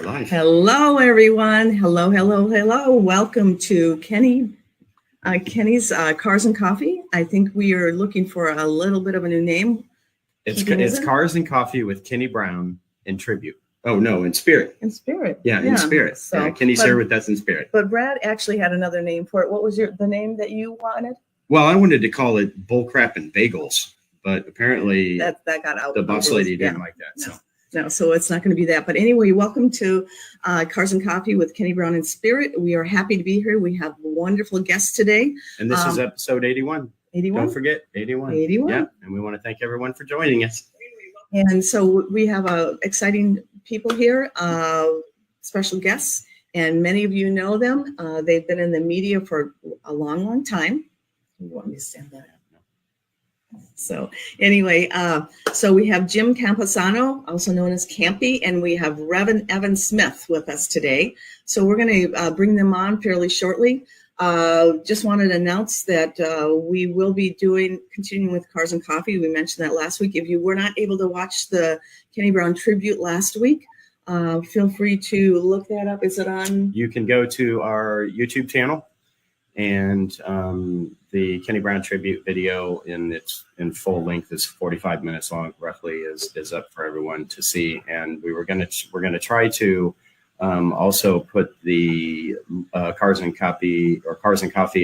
We're live. Hello, everyone. Hello. Welcome to Kenny's Cars and Coffee. I think we are looking for a little bit of a new name. It's Cars and Coffee with Kenny Brown in tribute. Oh, no, in spirit. In spirit. Yeah, in spirit. So, Kenny's here with us in spirit. But Brad actually had another name for it. What was the name that you wanted? Well, I wanted to call it Bullcrap and Bagels, but apparently that got out. The boss lady didn't like that. So it's not going to be that. But anyway, welcome to Cars and Coffee with Kenny Brown in Spirit. We are happy to be here. We have wonderful guests today. And this is episode 81. 81? Don't forget, 81. 81. Yeah, and we want to thank everyone for joining us. And so we have exciting people here, special guests, and many of you know them. They've been in the media for a long, long time. You want me to stand that up? So anyway, so we have Jim Campisano, also known as Campy, and we have Revan Evan Smith with us today. So we're going to bring them on fairly shortly. Just wanted to announce that we will be continuing with Cars and Coffee. We mentioned that last week. If you were not able to watch the Kenny Brown tribute last week, feel free to look that up. Is it on? You can go to our YouTube channel, and the Kenny Brown tribute video in full length is 45 minutes long, roughly, is up for everyone to see. And we're gonna try to also put the Cars and Coffee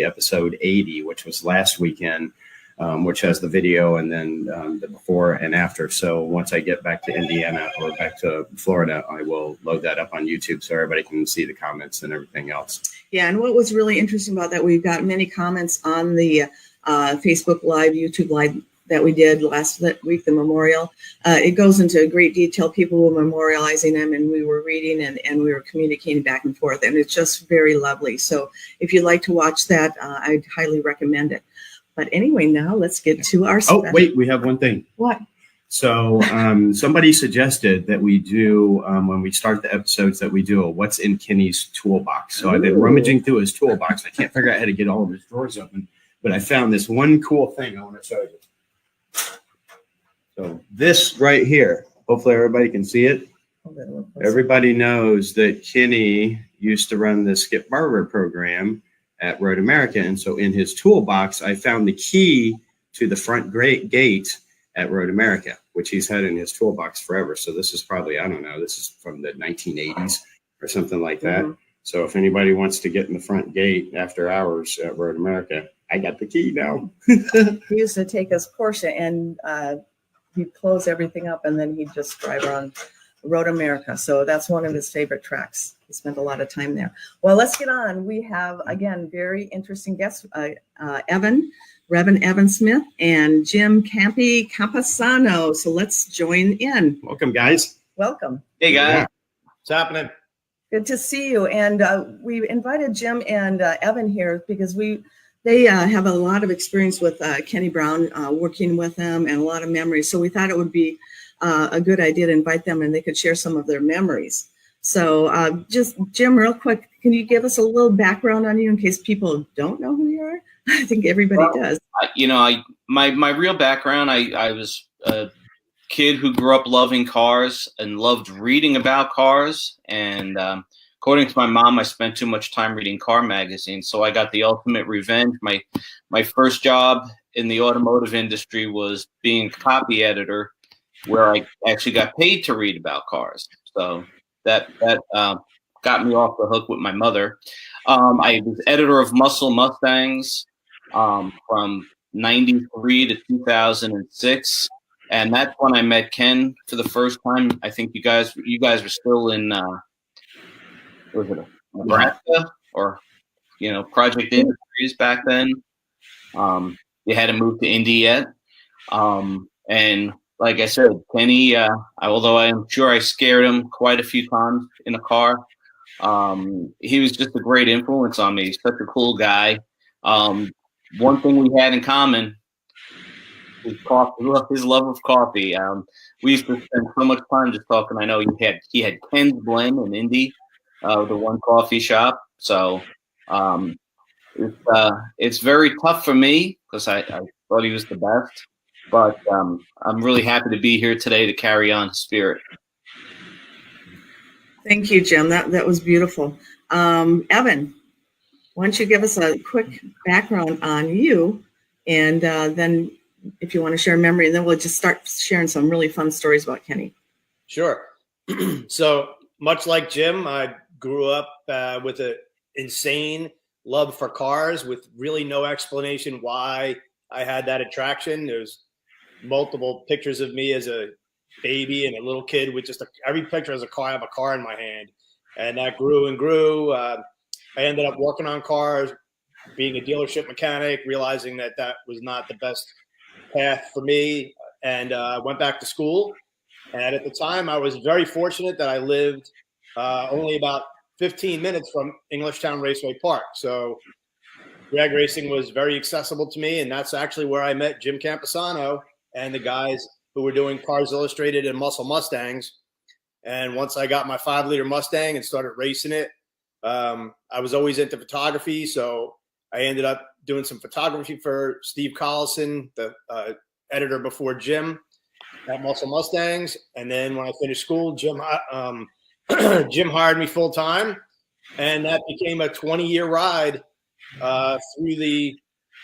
episode 80, which was last weekend, which has the video and then the before and after. So once I get back to Indiana or back to Florida, I will load that up on YouTube so everybody can see the comments and everything else. Yeah, and what was really interesting about that, we've got many comments on the Facebook Live, YouTube Live that we did last week, the memorial. It goes into great detail. People were memorializing them, and we were reading and we were communicating back and forth, and it's just very lovely. So if you'd like to watch that, I'd highly recommend it. But anyway, now let's get to our special. Oh, wait, we have one thing. What? So somebody suggested that we do, when we start the episodes, that we do a what's in Kenny's toolbox. So I've been rummaging through his toolbox. I can't figure out how to get all of his drawers open, but I found this one cool thing I want to show you. So this right here, hopefully everybody can see it. Everybody knows that Kenny used to run the Skip Barber program at Road America. And so in his toolbox, I found the key to the front gate at Road America, which he's had in his toolbox forever. So this is probably, I don't know, this is from the 1980s or something like that. Mm-hmm. So if anybody wants to get in the front gate after hours at Road America, I got the key now. He used to take his Porsche and he'd close everything up and then he'd just drive around Road America. So that's one of his favorite tracks. He spent a lot of time there. Well, let's get on. We have, again, very interesting guests, Revan Evan Smith and Jim Campisano. So let's join in. Welcome, guys. Welcome. Hey, guys. What's happening? Good to see you. And we invited Jim and Evan here because they have a lot of experience with Kenny Brown, working with them, and a lot of memories. So we thought it would be a good idea to invite them and they could share some of their memories. So just, Jim, real quick, can you give us a little background on you in case people don't know who you are? I think everybody does. My real background, I was a kid who grew up loving cars and loved reading about cars. And according to my mom, I spent too much time reading car magazines. So I got the ultimate revenge. My first job in the automotive industry was being a copy editor, where I actually got paid to read about cars. So that got me off the hook with my mother. I was editor of Muscle Mustangs from 93 to 2006. And that's when I met Ken for the first time. I think you guys were still in, was it Nebraska or, Project Industries back then. You hadn't moved to Indy yet. And like I said, Kenny, although I'm sure I scared him quite a few times in a car, he was just a great influence on me. He's such a cool guy. One thing we had in common is coffee, his love of coffee. We used to spend so much time just talking. I know he had Ken's Blend in Indy, the one coffee shop. So it's very tough for me because I thought he was the best. But I'm really happy to be here today to carry on spirit. Thank you, Jim. That was beautiful. Evan, why don't you give us a quick background on you, and then if you want to share a memory, and then we'll just start sharing some really fun stories about Kenny. Sure. So much like Jim, I grew up with an insane love for cars with really no explanation why I had that attraction. There's multiple pictures of me as a baby and a little kid with just every picture as a car. I have a car in my hand, and that grew and grew. I ended up working on cars, being a dealership mechanic, realizing that was not the best path for me, and went back to school. And at the time, I was very fortunate that I lived only about 15 minutes from Englishtown Raceway Park. So drag racing was very accessible to me, and that's actually where I met Jim Campisano and the guys who were doing Cars Illustrated and Muscle Mustangs. And once I got my 5-liter Mustang and started racing it, I was always into photography. So I ended up doing some photography for Steve Collison, the editor before Jim at Muscle Mustangs. And then when I finished school, Jim hired me full time, and that became a 20-year ride through the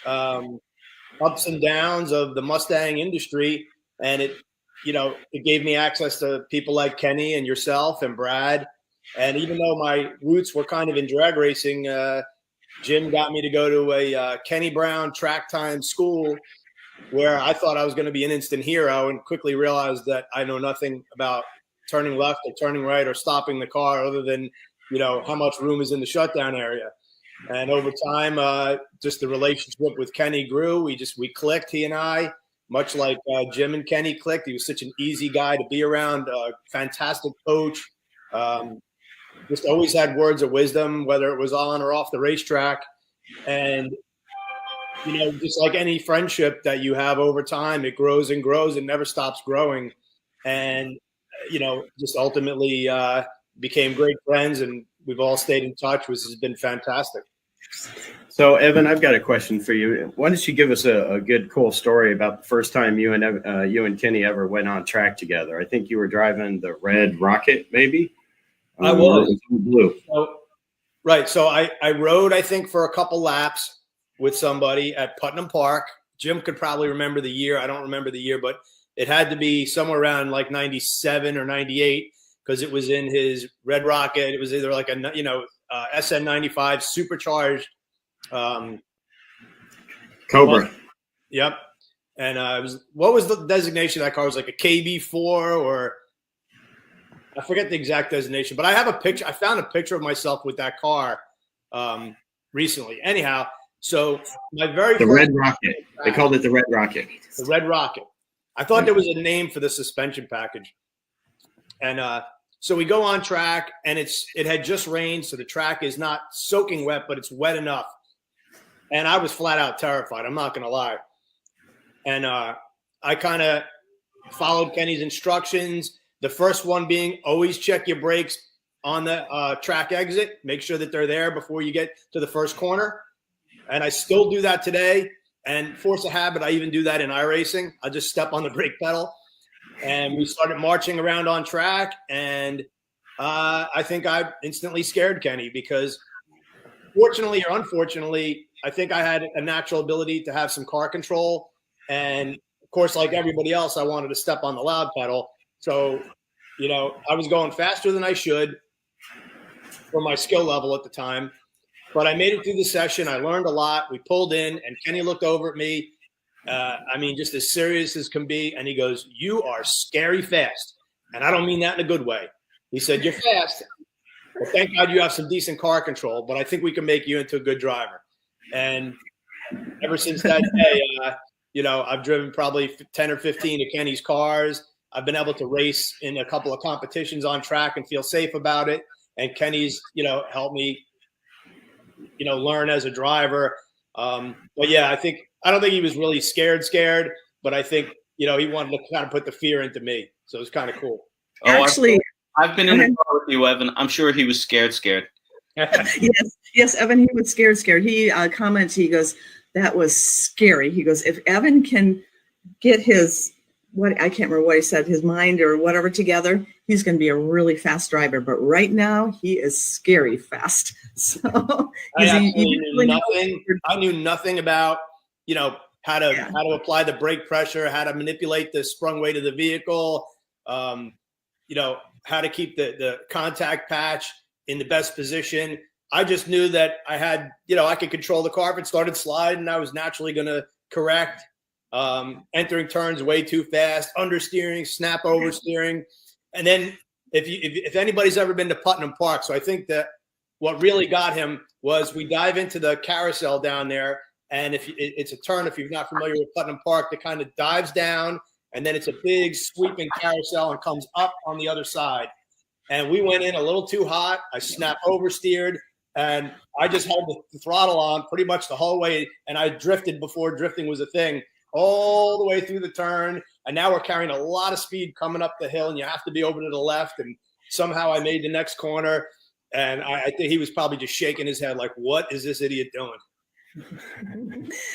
ups and downs of the Mustang industry. And it gave me access to people like Kenny and yourself and Brad. And even though my roots were kind of in drag racing, Jim got me to go to a Kenny Brown track time school where I thought I was going to be an instant hero, and quickly realized that I know nothing about turning left or turning right or stopping the car other than, how much room is in the shutdown area. And over time, just the relationship with Kenny grew. We clicked, he and I, much like Jim and Kenny clicked. He was such an easy guy to be around, fantastic coach. Just always had words of wisdom, whether it was on or off the racetrack. And, just like any friendship that you have over time, it grows and grows and never stops growing. And, just ultimately became great friends, and we've all stayed in touch, which has been fantastic. So, Evan, I've got a question for you. Why don't you give us a good, cool story about the first time you and Kenny ever went on track together? I think you were driving the Red Rocket, maybe? I was. Blue. Right. So I rode, I think, for a couple laps with somebody at Putnam Park. Jim could probably remember the year. I don't remember the year, but it had to be somewhere around like 97 or 98 because it was in his Red Rocket. It was either like a, SN95 supercharged. Cobra. Yep. And what was the designation of that car? It was like a KB4 or I forget the exact designation, but I have a picture. I found a picture of myself with that car recently. Anyhow, so my very Red Rocket. They called it the Red Rocket. The Red Rocket. I thought there was a name for the suspension package. And so we go on track, and it had just rained, so the track is not soaking wet, but it's wet enough. And I was flat out terrified. I'm not going to lie. And I kind of followed Kenny's instructions. The first one being always check your brakes on the track exit. Make sure that they're there before you get to the first corner. And I still do that today. And force a habit, I even do that in iRacing. I just step on the brake pedal. And we started marching around on track. And I think I instantly scared Kenny because fortunately or unfortunately, I think I had a natural ability to have some car control. And, of course, like everybody else, I wanted to step on the loud pedal. So, I was going faster than I should for my skill level at the time. But I made it through the session. I learned a lot. We pulled in, and Kenny looked over at me. Just as serious as can be. And he goes, "You are scary fast." And I don't mean that in a good way. He said, "You're fast. Well, thank God you have some decent car control, but I think we can make you into a good driver." And ever since that day, I've driven probably 10 or 15 of Kenny's cars. I've been able to race in a couple of competitions on track and feel safe about it. And Kenny's, helped me, learn as a driver. But yeah, I don't think he was really scared, but I think, he wanted to kind of put the fear into me. So it was kind of cool. Actually, I've been in the car with you, Evan. I'm sure he was scared. Yes, Evan, he was scared. He comments, he goes, "That was scary." He goes, "If Evan can get his what I can't remember what he said, his mind or whatever together, he's going to be a really fast driver. But right now, he is scary fast. So I knew nothing about, how to apply the brake pressure, how to manipulate the sprung weight of the vehicle, how to keep the contact patch in the best position. I just knew that I had, I could control the car. If it started sliding, I was naturally going to correct. Entering turns way too fast, understeering, snap oversteering. And then if anybody's ever been to Putnam Park, so I think that what really got him was we dive into the carousel down there. And it's a turn, if you're not familiar with Putnam Park, that kind of dives down, and then it's a big sweeping carousel and comes up on the other side. And we went in a little too hot. I snap oversteered, and I just had the throttle on pretty much the whole way. And I drifted before drifting was a thing, all the way through the turn. And now we're carrying a lot of speed coming up the hill, and you have to be over to the left. And somehow I made the next corner, and I think he was probably just shaking his head like, what is this idiot doing?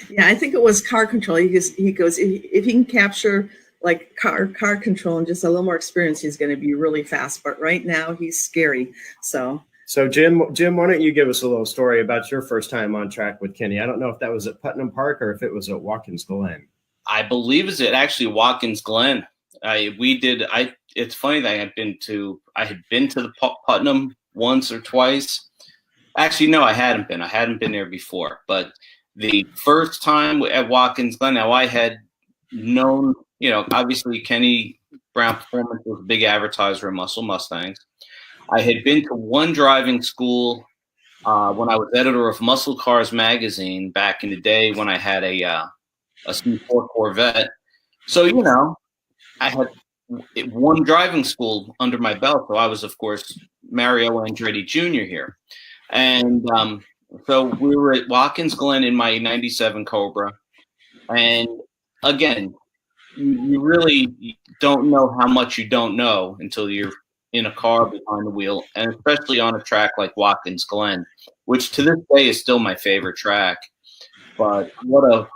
Yeah, I think it was car control. He goes, if he can capture like car control and just a little more experience, he's going to be really fast. But right now he's scary. So Jim, why don't you give us a little story about your first time on track with Kenny? I don't know if that was at Putnam Park or if it was at Watkins Glen. I believe it's actually Watkins Glen. It's funny that I had been to the Putnam once or twice. Actually, no, I hadn't been. I hadn't been there before. But the first time at Watkins Glen, now I had known, obviously Kenny Brown Performance was a big advertiser of Muscle Mustangs. I had been to one driving school when I was editor of Muscle Cars magazine back in the day when I had a C4 Corvette. So, I had one driving school under my belt. So I was, of course, Mario Andretti Jr. here. And so we were at Watkins Glen in my 97 Cobra. And again, you really don't know how much you don't know until you're in a car behind the wheel, and especially on a track like Watkins Glen, which to this day is still my favorite track. But what a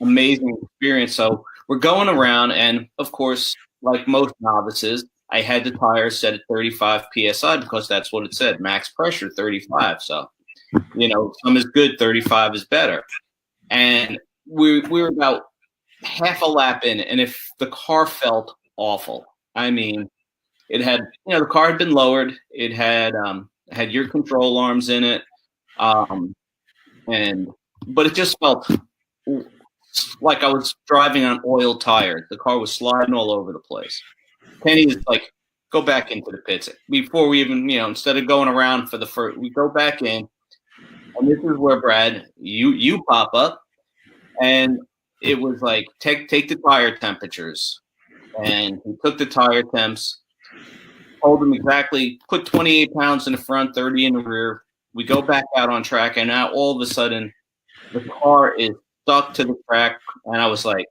amazing experience. So we're going around, and of course, like most novices, I had the tires set at 35 PSI because that's what it said, max pressure 35. So, some is good, 35 is better. And we were about half a lap in, and if the car felt awful. I mean, it had, the car had been lowered. It had your control arms in it, but it just felt like I was driving on oil tires. The car was sliding all over the place. Kenny's like, go back into the pits before we even, instead of going around for the first, we go back in, and this is where Brad, you pop up, and it was like take the tire temperatures, and he took the tire temps. Told him exactly, put 28 pounds in the front, 30 in the rear. We go back out on track, and now all of a sudden, the car is stuck to the track. And I was like,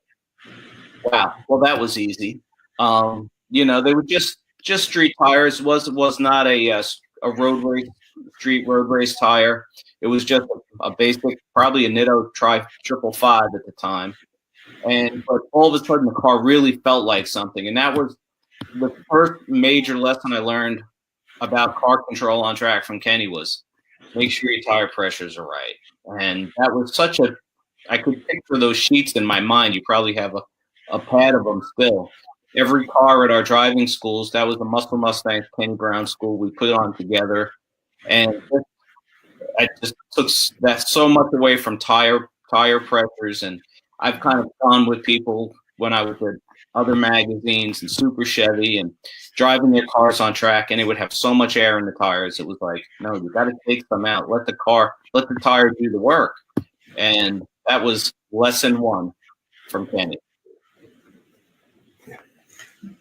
wow, well, that was easy. They were just street tires. Was not a road race, street road race tire. It was just a basic, probably a Nitto Tri-555 at the time. But all of a sudden, the car really felt like something. And that was the first major lesson I learned about car control on track from Kenny was make sure your tire pressures are right. And that was I could picture those sheets in my mind. You probably have a pad of them still. Every car at our driving schools, that was the Muscle Mustangs Kenny Brown school. We put it on together. And I just took that so much away from tire pressures. And I've kind of gone with people when I was at other magazines and Super Chevy and driving their cars on track, and it would have so much air in the tires. It was like, no, you got to take them out. Let the tire do the work. And that was lesson one from Kenny.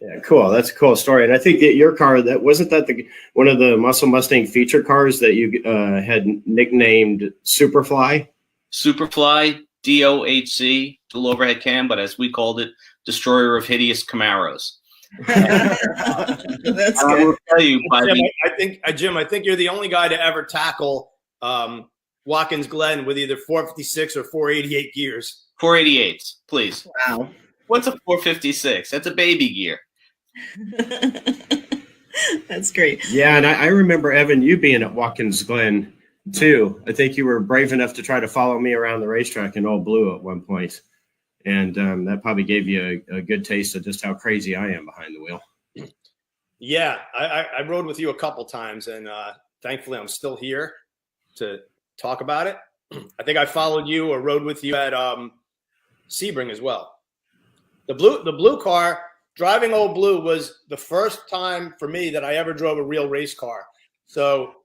Yeah, cool. That's a cool story. And I think that your car, one of the Muscle Mustang feature cars that you had nicknamed Superfly? Superfly, DOHC, dual overhead cam, but as we called it, Destroyer of Hideous Camaros. That's I will tell you, Jim, I think you're the only guy to ever tackle Watkins Glen with either 456 or 488 gears. 488s, please. Wow. What's a 456? That's a baby gear. That's great. Yeah, and I remember, Evan, you being at Watkins Glen too. I think you were brave enough to try to follow me around the racetrack in Old Blue at one point. And that probably gave you a good taste of just how crazy I am behind the wheel. Yeah, I rode with you a couple times, and thankfully I'm still here to talk about it. I think I followed you or rode with you at Sebring as well. The blue car, driving Old Blue was the first time for me that I ever drove a real race car. So,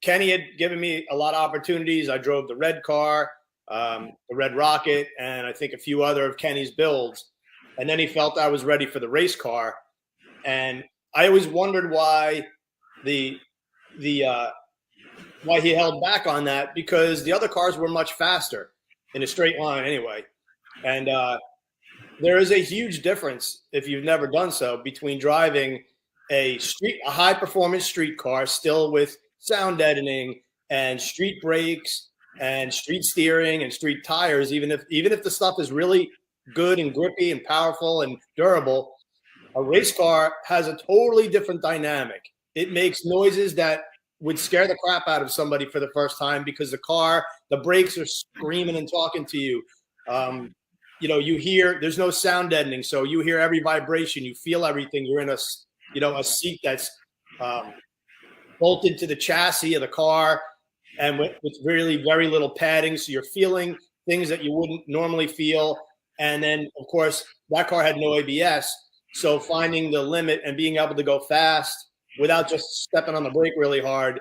Kenny had given me a lot of opportunities. I drove the red car, the Red Rocket, and I think a few other of Kenny's builds. And then he felt I was ready for the race car. And I always wondered why why he held back on that, because the other cars were much faster in a straight line anyway. And there is a huge difference, if you've never done so, between driving a high performance street car still with sound deadening and street brakes and street steering and street tires, even if the stuff is really good and grippy and powerful and durable. A race car has a totally different dynamic. It makes noises that would scare the crap out of somebody for the first time, because the brakes are screaming and talking to you. You hear, there's no sound deadening, so you hear every vibration, you feel everything. You're in a seat that's bolted to the chassis of the car, and with really very little padding, so you're feeling things that you wouldn't normally feel. And then, of course, that car had no ABS, so finding the limit and being able to go fast without just stepping on the brake really hard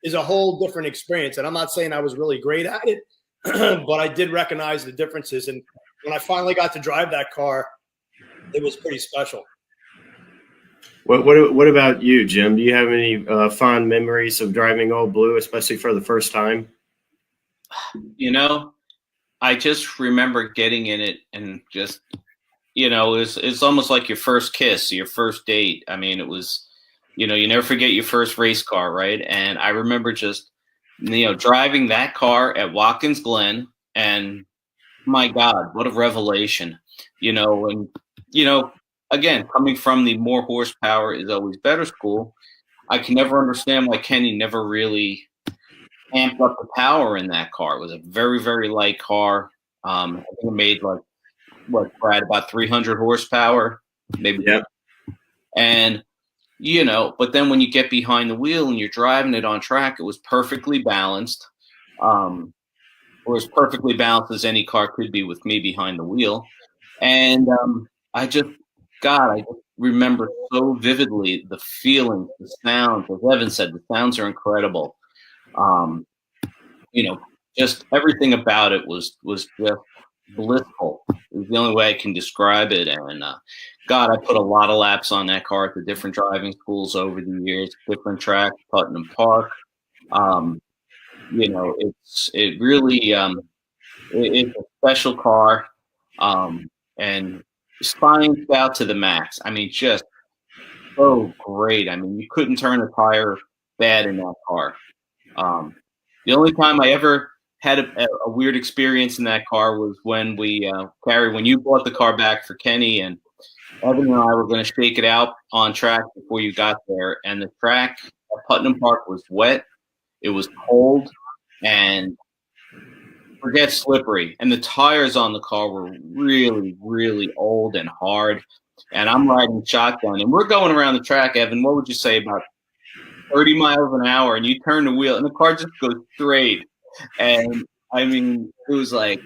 is a whole different experience. And I'm not saying I was really great at it, but I did recognize the differences. And when I finally got to drive that car, it was pretty special. What about you, Jim? Do you have any fond memories of driving Old Blue, especially for the first time? I just remember getting in it and just, it's almost like your first kiss, your first date. I mean, it was, you never forget your first race car, right? And I remember just, driving that car at Watkins Glen, and my God, what a revelation, and, again, coming from the more horsepower is always better school, I can never understand why Kenny never really amped up the power in that car. It was a very, very light car. I think it made Brad, about 300 horsepower, maybe. Yep. And, but then when you get behind the wheel and you're driving it on track, it was perfectly balanced. Or as perfectly balanced as any car could be with me behind the wheel. And I just remember so vividly the feeling, the sounds. As Evan said, the sounds are incredible. Just everything about it was just blissful. It was the only way I can describe it. And I put a lot of laps on that car at the different driving schools over the years, different tracks, Putnam Park. It's a special car, and spines out to the max. I mean, just so great. I mean, you couldn't turn a tire bad in that car. The only time I ever had a weird experience in that car was when when you bought the car back for Kenny, and Evan and I were going to shake it out on track before you got there. And the track at Putnam Park was wet. It was cold, and forget slippery. And the tires on the car were really, really old and hard. And I'm riding shotgun, and we're going around the track, Evan, what would you say, about 30 miles an hour, and you turn the wheel, and the car just goes straight. And I mean, it was like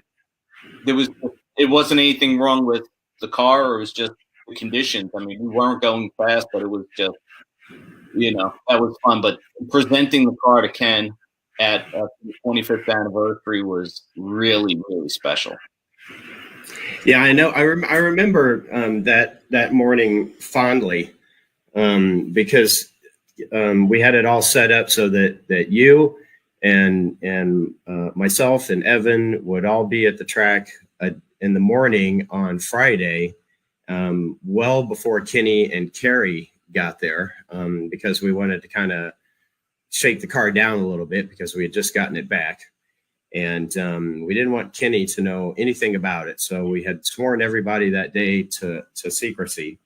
it wasn't anything wrong with the car, or it was just the conditions. I mean, we weren't going fast, but it was just, that was fun. But presenting the car to Ken at the 25th anniversary was really, really special. Yeah, I know. I remember that morning fondly, because we had it all set up so that you and myself and Evan would all be at the track in the morning on Friday, well before Kenny and Cari got there, because we wanted to kind of shake the car down a little bit because we had just gotten it back. And we didn't want Kenny to know anything about it. So we had sworn everybody that day to secrecy.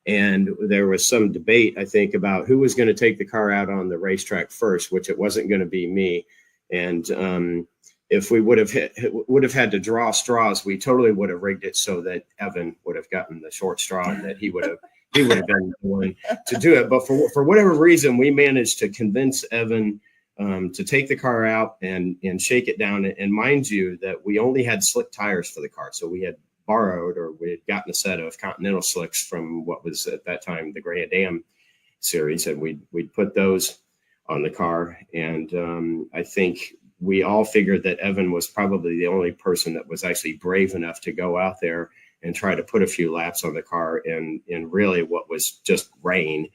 And there was some debate, I think, about who was going to take the car out on the racetrack first, which it wasn't going to be me. And if we would have had to draw straws, we totally would have rigged it so that Evan would have gotten the short straw and that he would have been the one to do it. But for whatever reason, we managed to convince Evan to take the car out and shake it down. And mind you, that we only had slick tires for the car. So we had borrowed, or we had gotten a set of Continental slicks from what was at that time the Grand Am series, and we'd put those on the car. And I think we all figured that Evan was probably the only person that was actually brave enough to go out there and try to put a few laps on the car in really what was just rain.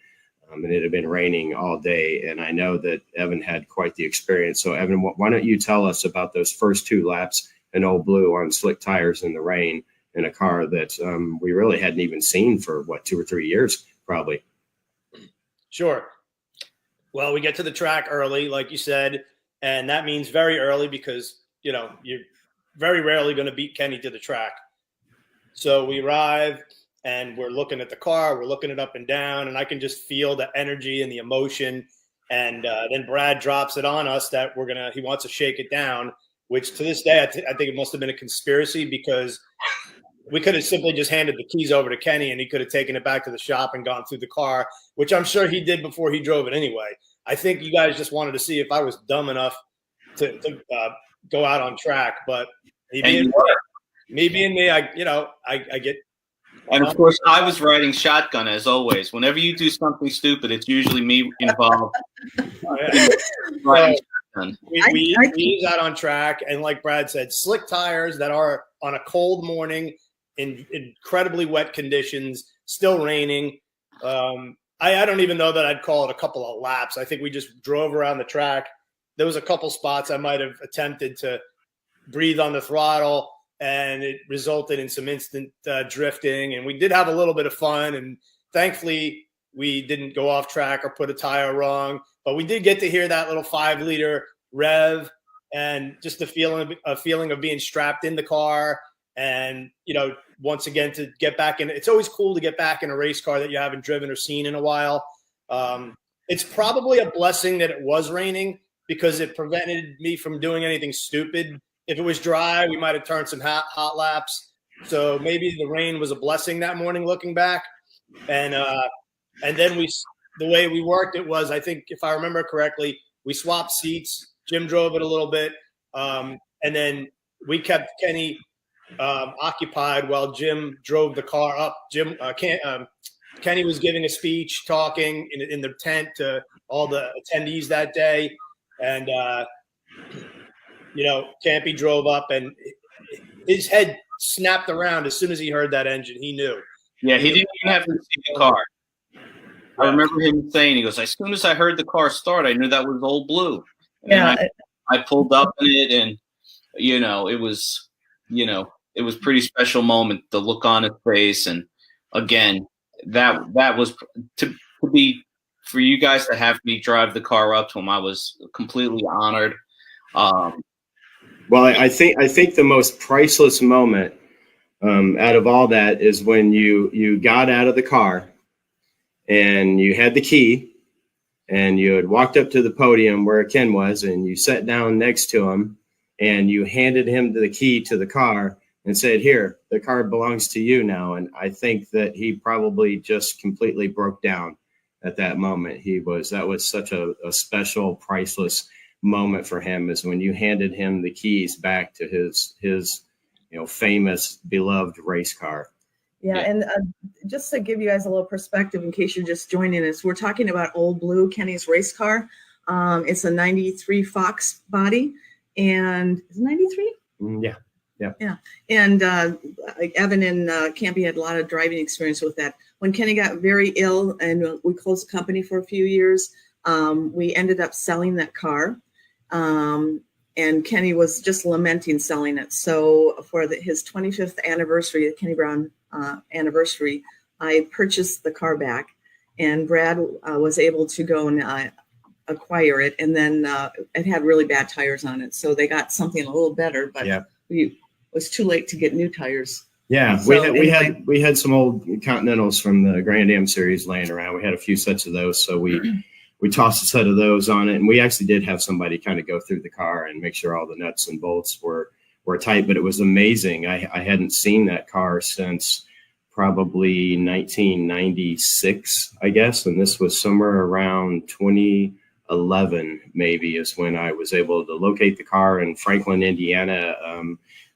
And it had been raining all day. And I know that Evan had quite the experience. So Evan, why don't you tell us about those first 2 laps in Old Blue on slick tires in the rain in a car that we really hadn't even seen for 2 or 3 years, probably. Sure. Well, we get to the track early, like you said, and that means very early because, you're very rarely going to beat Kenny to the track. So we arrive and we're looking at the car, we're looking it up and down, and I can just feel the energy and the emotion. And then Brad drops it on us that he wants to shake it down, which to this day, I think it must have been a conspiracy, because we could have simply just handed the keys over to Kenny and he could have taken it back to the shop and gone through the car, which I'm sure he did before he drove it anyway. I think you guys just wanted to see if I was dumb enough to go out on track, but me being me, I get. And of course, I was riding shotgun as always. Whenever you do something stupid, it's usually me involved. We ease out on track, and like Brad said, slick tires that are on a cold morning in incredibly wet conditions, still raining. I don't even know that I'd call it a couple of laps. I think we just drove around the track. There was a couple spots I might have attempted to breathe on the throttle, and it resulted in some instant drifting. And we did have a little bit of fun, and thankfully we didn't go off track or put a tire wrong. But we did get to hear that little 5-liter rev, and just the feeling of being strapped in the car. And, once again, to get back in, it's always cool to get back in a race car that you haven't driven or seen in a while. It's probably a blessing that it was raining, because it prevented me from doing anything stupid. If it was dry, we might have turned some hot laps. So maybe the rain was a blessing that morning, looking back. And then the way we worked it was, I think if I remember correctly, we swapped seats. Jim drove it a little bit. And then we kept Kenny occupied while Jim drove the car up. Kenny was giving a speech, talking in the tent to all the attendees that day. And, Campy drove up, and his head snapped around as soon as he heard that engine. He knew. Yeah, he didn't even have to see the car. I remember him saying, he goes, as soon as I heard the car start, I knew that was Old Blue. And I pulled up in it, and, it was a pretty special moment, the look on his face. And again, that was to be, for you guys to have me drive the car up to him, I was completely honored. Well, I think the most priceless moment out of all that is when you got out of the car and you had the key and you had walked up to the podium where Ken was, and you sat down next to him and you handed him the key to the car and said, "Here, the car belongs to you now." And I think that he probably just completely broke down at that moment. That was such a special, priceless moment for him, is when you handed him the keys back to his famous, beloved race car. Yeah, and just to give you guys a little perspective, in case you're just joining us, we're talking about Old Blue, Kenny's race car. It's a 93 Fox body, and is it 93? Yeah. And Evan and Campy had a lot of driving experience with that. When Kenny got very ill and we closed the company for a few years, we ended up selling that car. And Kenny was just lamenting selling it. So for his 25th anniversary, the Kenny Brown anniversary, I purchased the car back, and Brad was able to go and acquire it, and then it had really bad tires on it, so they got something a little better. But it was too late to get new tires. Yeah, So, we had some old Continentals from the Grand Am series laying around. We had a few sets of those, so we tossed a set of those on it, and we actually did have somebody kind of go through the car and make sure all the nuts and bolts were tight. But it was amazing. I hadn't seen that car since probably 1996, I guess, and this was somewhere around 2011 maybe is when I was able to locate the car in Franklin, Indiana.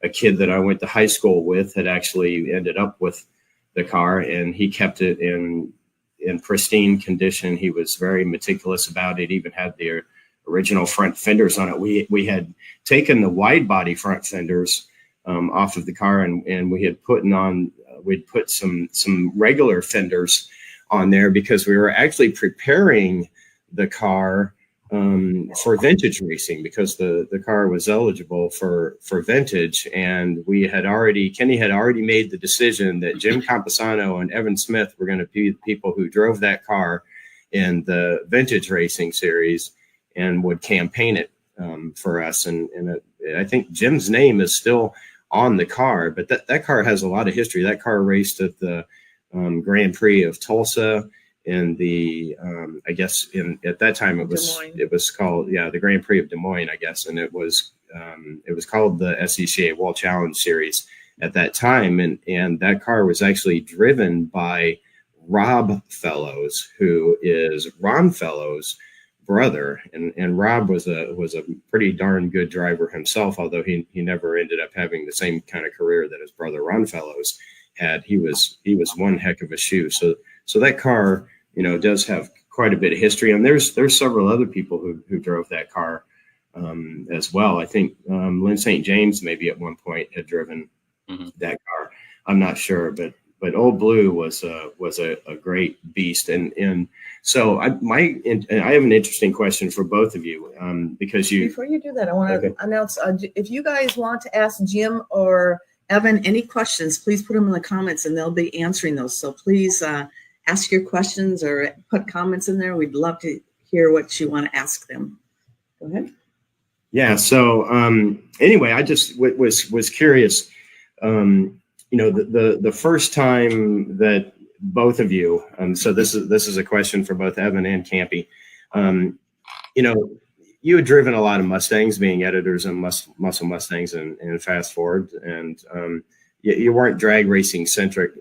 A kid that I went to high school with had actually ended up with the car, and he kept it in pristine condition. He was very meticulous about it, even had the original front fenders on it. We had taken the wide body front fenders off of the car, and we had we'd put some regular fenders on there because we were actually preparing the car for vintage racing, because the car was eligible for vintage. And Kenny had already made the decision that Jim Campisano and Evan Smith were going to be the people who drove that car in the vintage racing series and would campaign it for us. And I think Jim's name is still on the car, but that car has a lot of history. That car raced at the Grand Prix of Tulsa, in the I guess at that time it was called the Grand Prix of Des Moines, I guess, and it was called the SCCA World Challenge Series at that time, and that car was actually driven by Rob Fellows, who is Ron Fellows' brother, and Rob was a pretty darn good driver himself, although he never ended up having the same kind of career that his brother Ron Fellows had. He was one heck of a shoe. So that car, does have quite a bit of history, and there's several other people who drove that car as well. I think Lynn St. James maybe at one point had driven that car. I'm not sure, but Old Blue was a great beast, and so I have an interesting question for both of you, because before you do that, I want to announce if you guys want to ask Jim or Evan any questions, please put them in the comments, and they'll be answering those. So please ask your questions or put comments in there. We'd love to hear what you want to ask them. Go ahead. Yeah. So anyway, I just was curious. The first time that both of you, so this is a question for both Evan and Campy. You had driven a lot of Mustangs, being editors in Muscle Mustangs and Fast Forward, and you weren't drag racing centric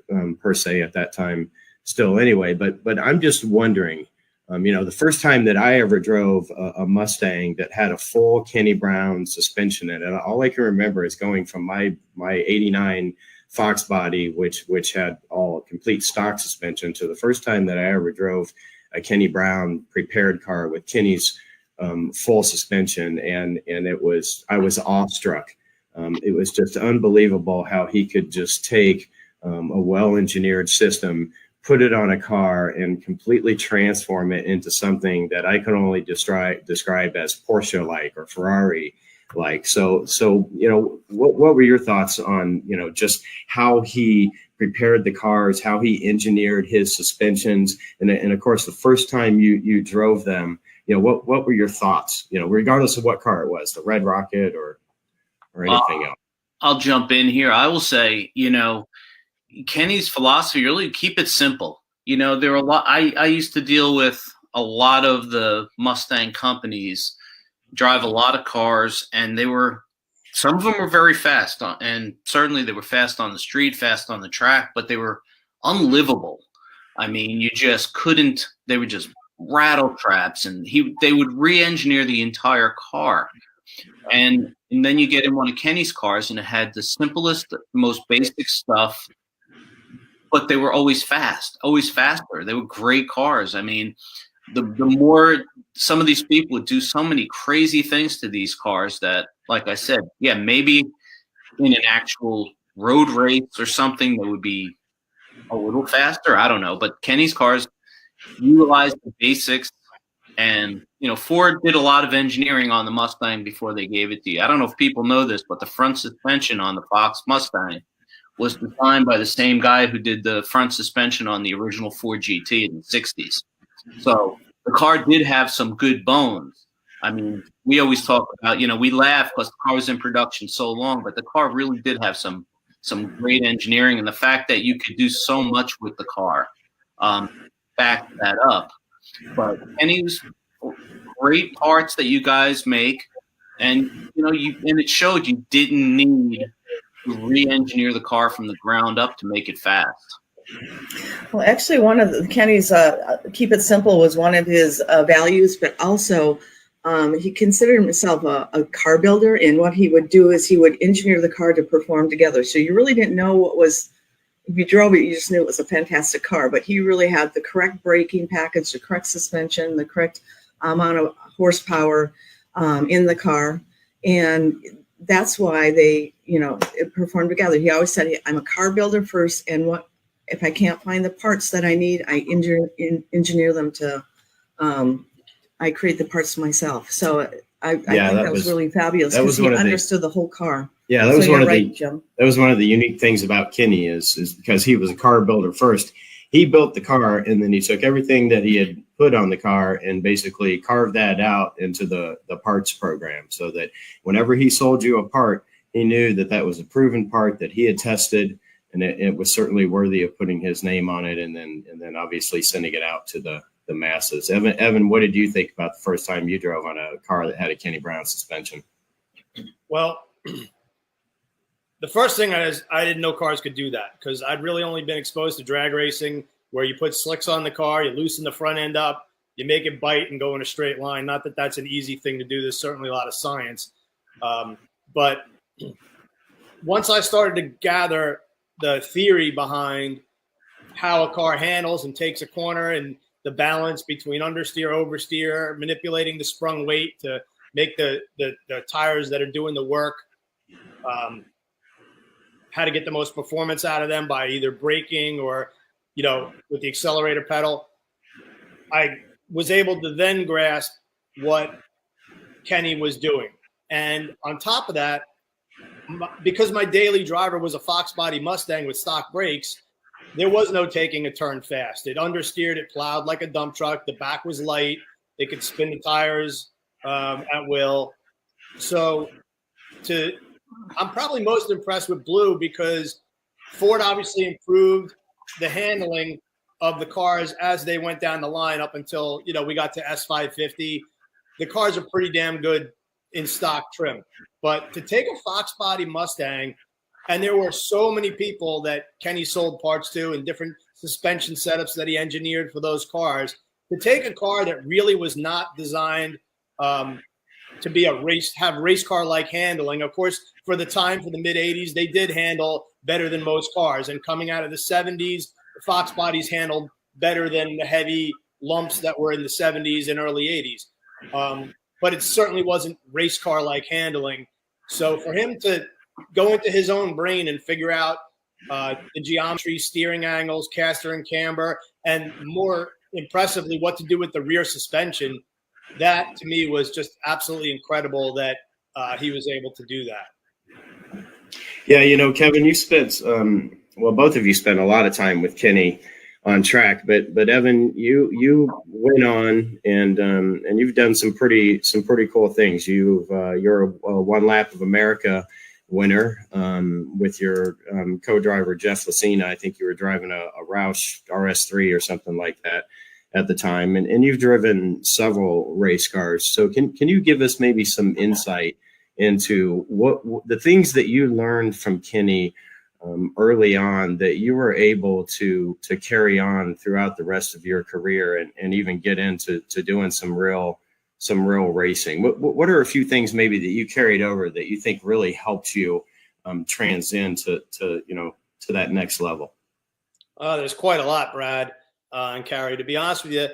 per se at that time. Still, anyway, but I'm just wondering, the first time that I ever drove a Mustang that had a full Kenny Brown suspension in it, all I can remember is going from my '89 Fox body, which had all complete stock suspension, to the first time that I ever drove a Kenny Brown prepared car with Kenny's full suspension, and I was awestruck. It was just unbelievable how he could just take a well-engineered system, put it on a car, and completely transform it into something that I can only describe as Porsche-like or Ferrari-like. So what were your thoughts on just how he prepared the cars, how he engineered his suspensions, and of course the first time you drove them, what were your thoughts? Regardless of what car it was, the Red Rocket or anything else. I'll jump in here. I will say, Kenny's philosophy, really keep it simple. There are a lot. I used to deal with a lot of the Mustang companies, drive a lot of cars, and some of them were very fast, and certainly they were fast on the street, fast on the track, but they were unlivable. I mean, you just couldn't. They were just rattle traps, and they would re-engineer the entire car. And then you get in one of Kenny's cars, and it had the simplest, most basic stuff, but they were always fast, always faster. They were great cars. I mean, the more some of these people would do so many crazy things to these cars that, like I said, maybe in an actual road race or something, they would be a little faster. I don't know. But Kenny's cars utilized the basics. And, Ford did a lot of engineering on the Mustang before they gave it to you. I don't know if people know this, but the front suspension on the Fox Mustang was designed by the same guy who did the front suspension on the original Ford GT in the 60s. So the car did have some good bones. I mean, we always talk about, we laugh because the car was in production so long, but the car really did have some great engineering, and the fact that you could do so much with the car backed that up. But Kenny's great parts that you guys make, and and it showed you didn't need to re-engineer the car from the ground up to make it fast. Well, actually, one of Kenny's keep it simple was one of his values, but also he considered himself a car builder, and what he would do is he would engineer the car to perform together. So you really didn't know what was, if you drove it, you just knew it was a fantastic car, but he really had the correct braking package, the correct suspension, the correct amount of horsepower in the car. And that's why they, it performed together. He always said, I'm a car builder first, and if I can't find the parts that I need, I engineer them to, I create the parts myself. So I think that was really fabulous because he understood the whole car. Yeah, that was one of the unique things about Kenny is because he was a car builder first. He built the car, and then he took everything that he had put on the car and basically carved that out into the parts program, so that whenever he sold you a part, he knew that was a proven part that he had tested, and it was certainly worthy of putting his name on it, and then obviously sending it out to the masses. Evan, what did you think about the first time you drove on a car that had a Kenny Brown suspension? Well, the first thing is I didn't know cars could do that, because I'd really only been exposed to drag racing where you put slicks on the car, you loosen the front end up, you make it bite and go in a straight line. Not that that's an easy thing to do. There's certainly a lot of science. But once I started to gather the theory behind how a car handles and takes a corner, and the balance between understeer, oversteer, manipulating the sprung weight to make the tires that are doing the work, how to get the most performance out of them by either braking or, with the accelerator pedal, I was able to then grasp what Kenny was doing. And on top of that, because my daily driver was a Fox body Mustang with stock brakes, there was no taking a turn fast. It understeered, it plowed like a dump truck. The back was light. They could spin the tires at will. So I'm probably most impressed with Blue because Ford obviously improved the handling of the cars as they went down the line up until, we got to S550. The cars are pretty damn good in stock trim. But to take a Fox body Mustang, and there were so many people that Kenny sold parts to and different suspension setups that he engineered for those cars, to take a car that really was not designed to be have race car like handling. Of course, for the time, for the mid 80s, they did handle better than most cars. And coming out of the 70s, the Fox bodies handled better than the heavy lumps that were in the 70s and early 80s. But it certainly wasn't race car like handling. So for him to go into his own brain and figure out the geometry, steering angles, caster and camber, and more impressively, what to do with the rear suspension, that to me was just absolutely incredible that he was able to do that. Yeah, Kevin, you spent both of you spent a lot of time with Kenny on track, but Evan, you went on and you've done some pretty cool things. You're a One Lap of America winner with your co-driver Jeff Lucina. I think you were driving a Roush RS3 or something like that at the time, and you've driven several race cars. So can you give us maybe some insight into what the things that you learned from Kenny early on that you were able to carry on throughout the rest of your career and even get into doing some real racing? What are a few things maybe that you carried over that you think really helped you transcend to that next level? There's quite a lot, Brad and Cari. To be honest with you,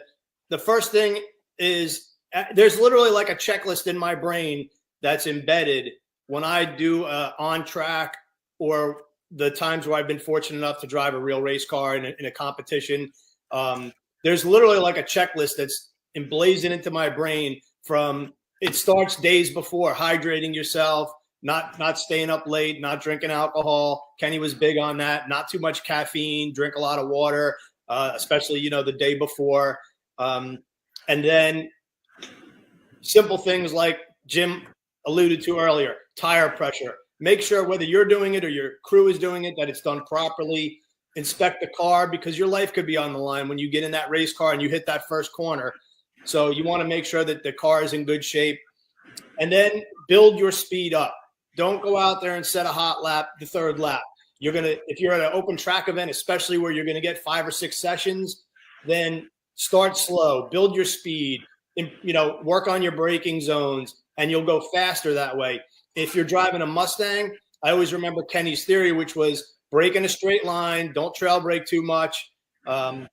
the first thing is there's literally like a checklist in my brain that's embedded when I do on track or the times where I've been fortunate enough to drive a real race car in a competition. There's literally like a checklist that's emblazoned into my brain from it starts days before, hydrating yourself, not staying up late, not drinking alcohol. Kenny was big on that. Not too much caffeine, drink a lot of water, especially, the day before. And then simple things like Jim alluded to earlier, tire pressure. Make sure whether you're doing it or your crew is doing it, that it's done properly. Inspect the car, because your life could be on the line when you get in that race car and you hit that first corner. So you want to make sure that the car is in good shape. And then build your speed up. Don't go out there and set a hot lap the third lap. If you're at an open track event, especially where you're going to get 5 or 6 sessions, then start slow, build your speed, work on your braking zones, and you'll go faster that way. If you're driving a Mustang, I always remember Kenny's theory, which was brake in a straight line, don't trail brake too much, turn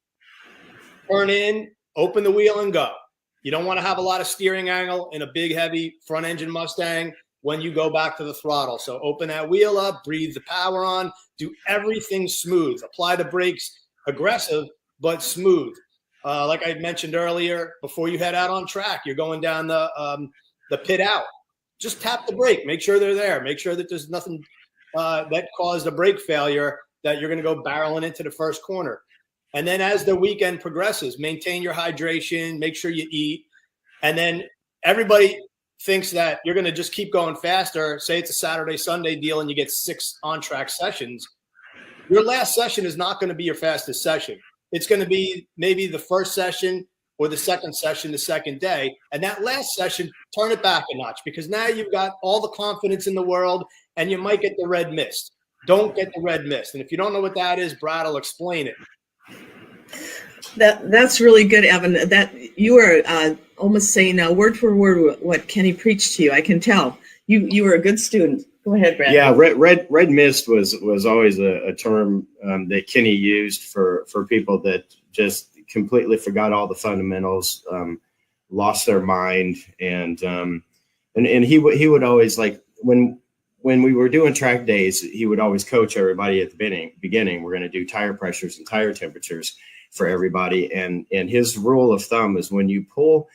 in, open the wheel, and go. You don't want to have a lot of steering angle in a big, heavy front-engine Mustang when you go back to the throttle. So open that wheel up, breathe the power on, do everything smooth. Apply the brakes aggressive, but smooth. Like I mentioned earlier, before you head out on track, you're going down the pit out. Just tap the brake. Make sure they're there. Make sure that there's nothing that caused a brake failure that you're going to go barreling into the first corner. And then as the weekend progresses, maintain your hydration, make sure you eat. And then everybody thinks that you're going to just keep going faster. Say it's a Saturday, Sunday deal and you get 6 on-track sessions. Your last session is not going to be your fastest session. It's going to be maybe the first session or the second session the second day. And that last session, turn it back a notch, because now you've got all the confidence in the world and you might get the red mist. Don't get the red mist. And if you don't know what that is, Brad will explain it. That's really good, Evan. That you are almost saying word for word what Kenny preached to you. I can tell you were a good student. Go ahead, Brad. Yeah, red mist was always a term that Kenny used for people that just completely forgot all the fundamentals, lost their mind, and he would always, like, when we were doing track days, he would always coach everybody at the beginning. We're going to do tire pressures and tire temperatures for everybody. And his rule of thumb is when you pull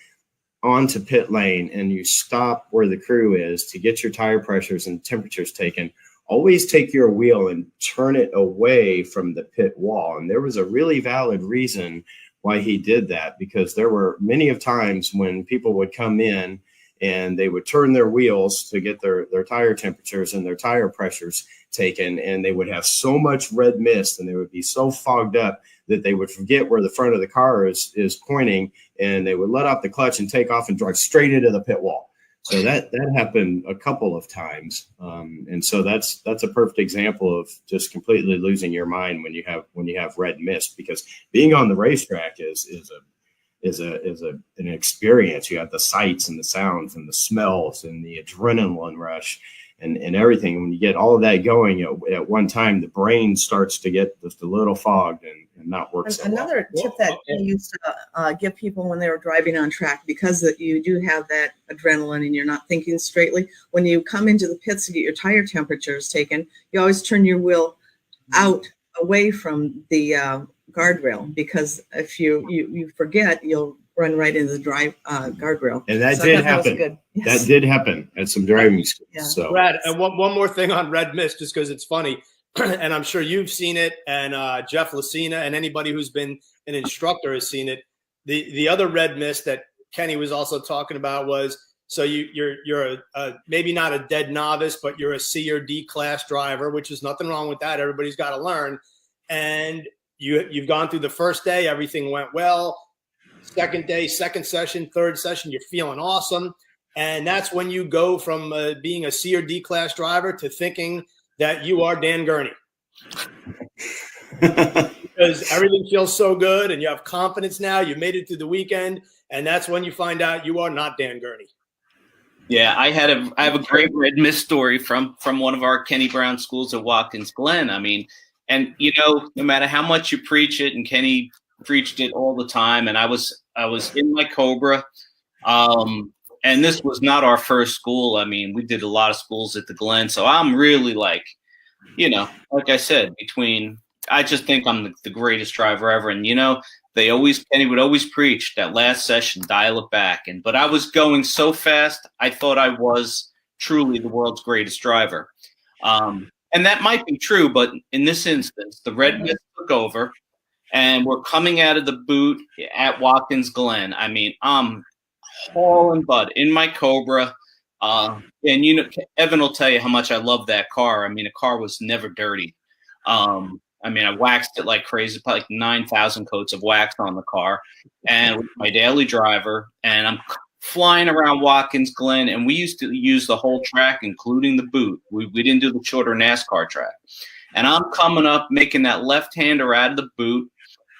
onto pit lane and you stop where the crew is to get your tire pressures and temperatures taken, always take your wheel and turn it away from the pit wall. And there was a really valid reason why he did that, because there were many of times when people would come in and they would turn their wheels to get their tire temperatures and their tire pressures taken, and they would have so much red mist and they would be so fogged up that they would forget where the front of the car is pointing, and they would let off the clutch and take off and drive straight into the pit wall. So that happened a couple of times, and so that's a perfect example of just completely losing your mind when you have red mist, because being on the racetrack is an experience. You have the sights and the sounds and the smells and the adrenaline rush and everything. When you get all of that going at one time, the brain starts to get just a little fogged and not work so well. Another tip that I used to give people when they were driving on track, because that you do have that adrenaline and you're not thinking straightly, when you come into the pits to get your tire temperatures taken, you always turn your wheel out away from the guardrail, because if you forget, you'll run right into the guardrail. And that did happen. Yes. That did happen at some driving schools. Yeah. So, Brad, and one more thing on red mist, just because it's funny, and I'm sure you've seen it, and Jeff Lucina and anybody who's been an instructor has seen it. The other red mist that Kenny was also talking about was, so you're maybe not a dead novice, but you're a C or D class driver, which is nothing wrong with that. Everybody's got to learn. And you've gone through the first day, everything went well. Second day, second session, third session, you're feeling awesome. And that's when you go from being a C or D class driver to thinking that you are Dan Gurney. Because everything feels so good and you have confidence now. You made it through the weekend. And that's when you find out you are not Dan Gurney. Yeah, I have a great red mist story from one of our Kenny Brown schools at Watkins Glen. I mean, and no matter how much you preach it, and Kenny preached it all the time, and I was in my Cobra, and this was not our first school. I mean, we did a lot of schools at the Glen, so I'm really like I said, I just think I'm the greatest driver ever, and Kenny would always preach that last session, dial it back, but I was going so fast, I thought I was truly the world's greatest driver. And that might be true, but in this instance, the red mist took over, and we're coming out of the boot at Watkins Glen. I mean, I'm hauling butt in my Cobra. And you know, Evan will tell you how much I love that car. I mean, the car was never dirty. I mean, I waxed it like crazy, probably like 9,000 coats of wax on the car, and with my daily driver, and I'm flying around Watkins Glen, and we used to use the whole track, including the boot. We didn't do the shorter NASCAR track. And I'm coming up, making that left-hander out of the boot,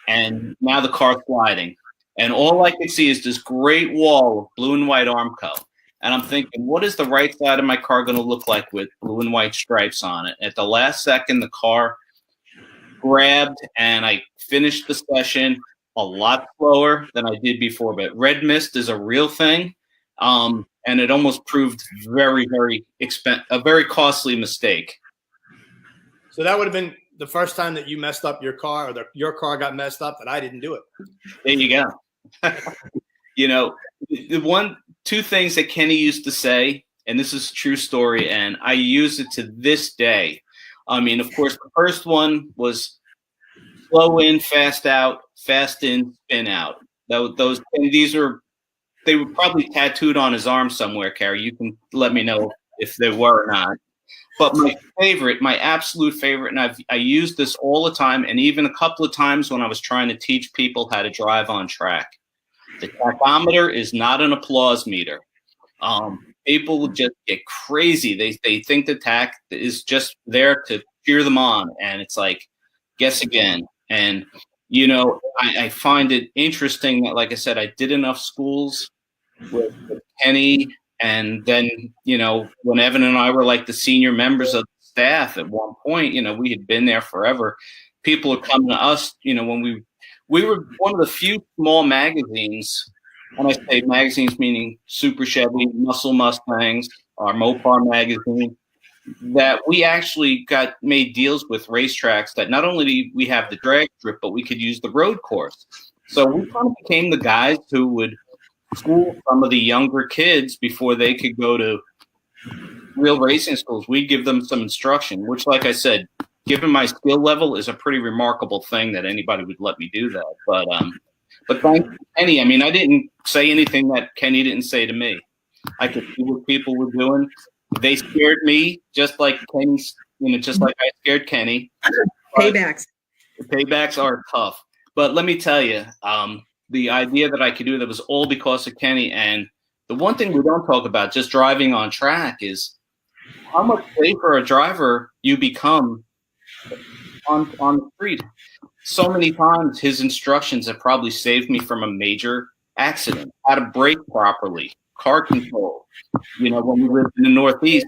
and now the car's sliding. And all I can see is this great wall of blue and white Armco. And I'm thinking, what is the right side of my car going to look like with blue and white stripes on it? At the last second, the car grabbed, and I finished the session a lot slower than I did before. But red mist is a real thing, and it almost proved very, very a very costly mistake. So that would have been the first time that you messed up your car, or your car got messed up, and I didn't do it. There you go. You know, two things that Kenny used to say, and this is a true story, and I use it to this day. I mean, of course, the first one was slow in, fast out, fast in, spin out. Those, and they were probably tattooed on his arm somewhere, Cari. You can let me know if they were or not. But my absolute favorite, and I use this all the time, and even a couple of times when I was trying to teach people how to drive on track. The tachometer is not an applause meter. People will just get crazy. They think the tach is just there to cheer them on, and it's like, guess again. And you know, I find it interesting that, like I said, I did enough schools with Kenny, and then you know, when Evan and I were like the senior members of the staff at one point, you know, we had been there forever. People are coming to us, you know, when we were one of the few small magazines, and I say magazines meaning Super Chevy, Muscle Mustangs, our Mopar magazine, that we actually made deals with racetracks that not only do we have the drag strip, but we could use the road course. So we kind of became the guys who would school some of the younger kids before they could go to real racing schools. We'd give them some instruction, which, like I said, given my skill level, is a pretty remarkable thing that anybody would let me do that. But thanks to Kenny. I mean, I didn't say anything that Kenny didn't say to me. I could see what people were doing. They scared me, just like Kenny, you know, just like I scared Kenny. Paybacks. The paybacks are tough. But let me tell you, the idea that I could do that was all because of Kenny. And the one thing we don't talk about just driving on track is how much safer a driver you become on the street. So many times his instructions have probably saved me from a major accident. How to brake properly, car control. You know, when we lived in the Northeast,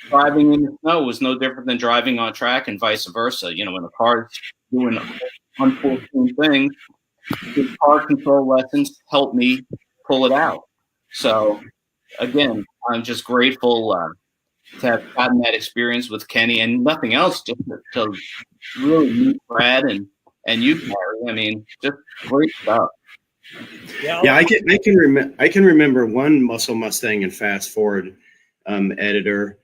driving in the snow was no different than driving on track, and vice versa. You know, when the car's doing unforeseen things, the car control lessons helped me pull it out. So again, I'm just grateful to have gotten that experience with Kenny, and nothing else, just to really meet Brad and you, Cari. I mean, just great stuff. Yeah, I can remember one Muscle Mustang and Fast Forward editor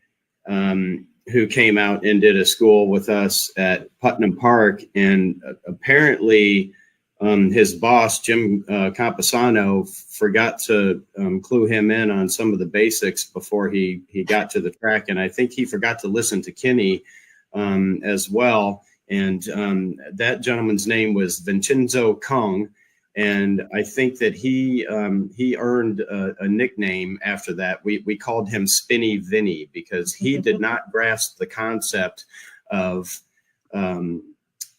who came out and did a school with us at Putnam Park, and apparently his boss, Jim Campisano, forgot to clue him in on some of the basics before he got to the track. And I think he forgot to listen to Kenny as well. And that gentleman's name was Vincenzo Kong. And I think that he earned a nickname after that. We called him Spinny Vinny, because he did not grasp the concept of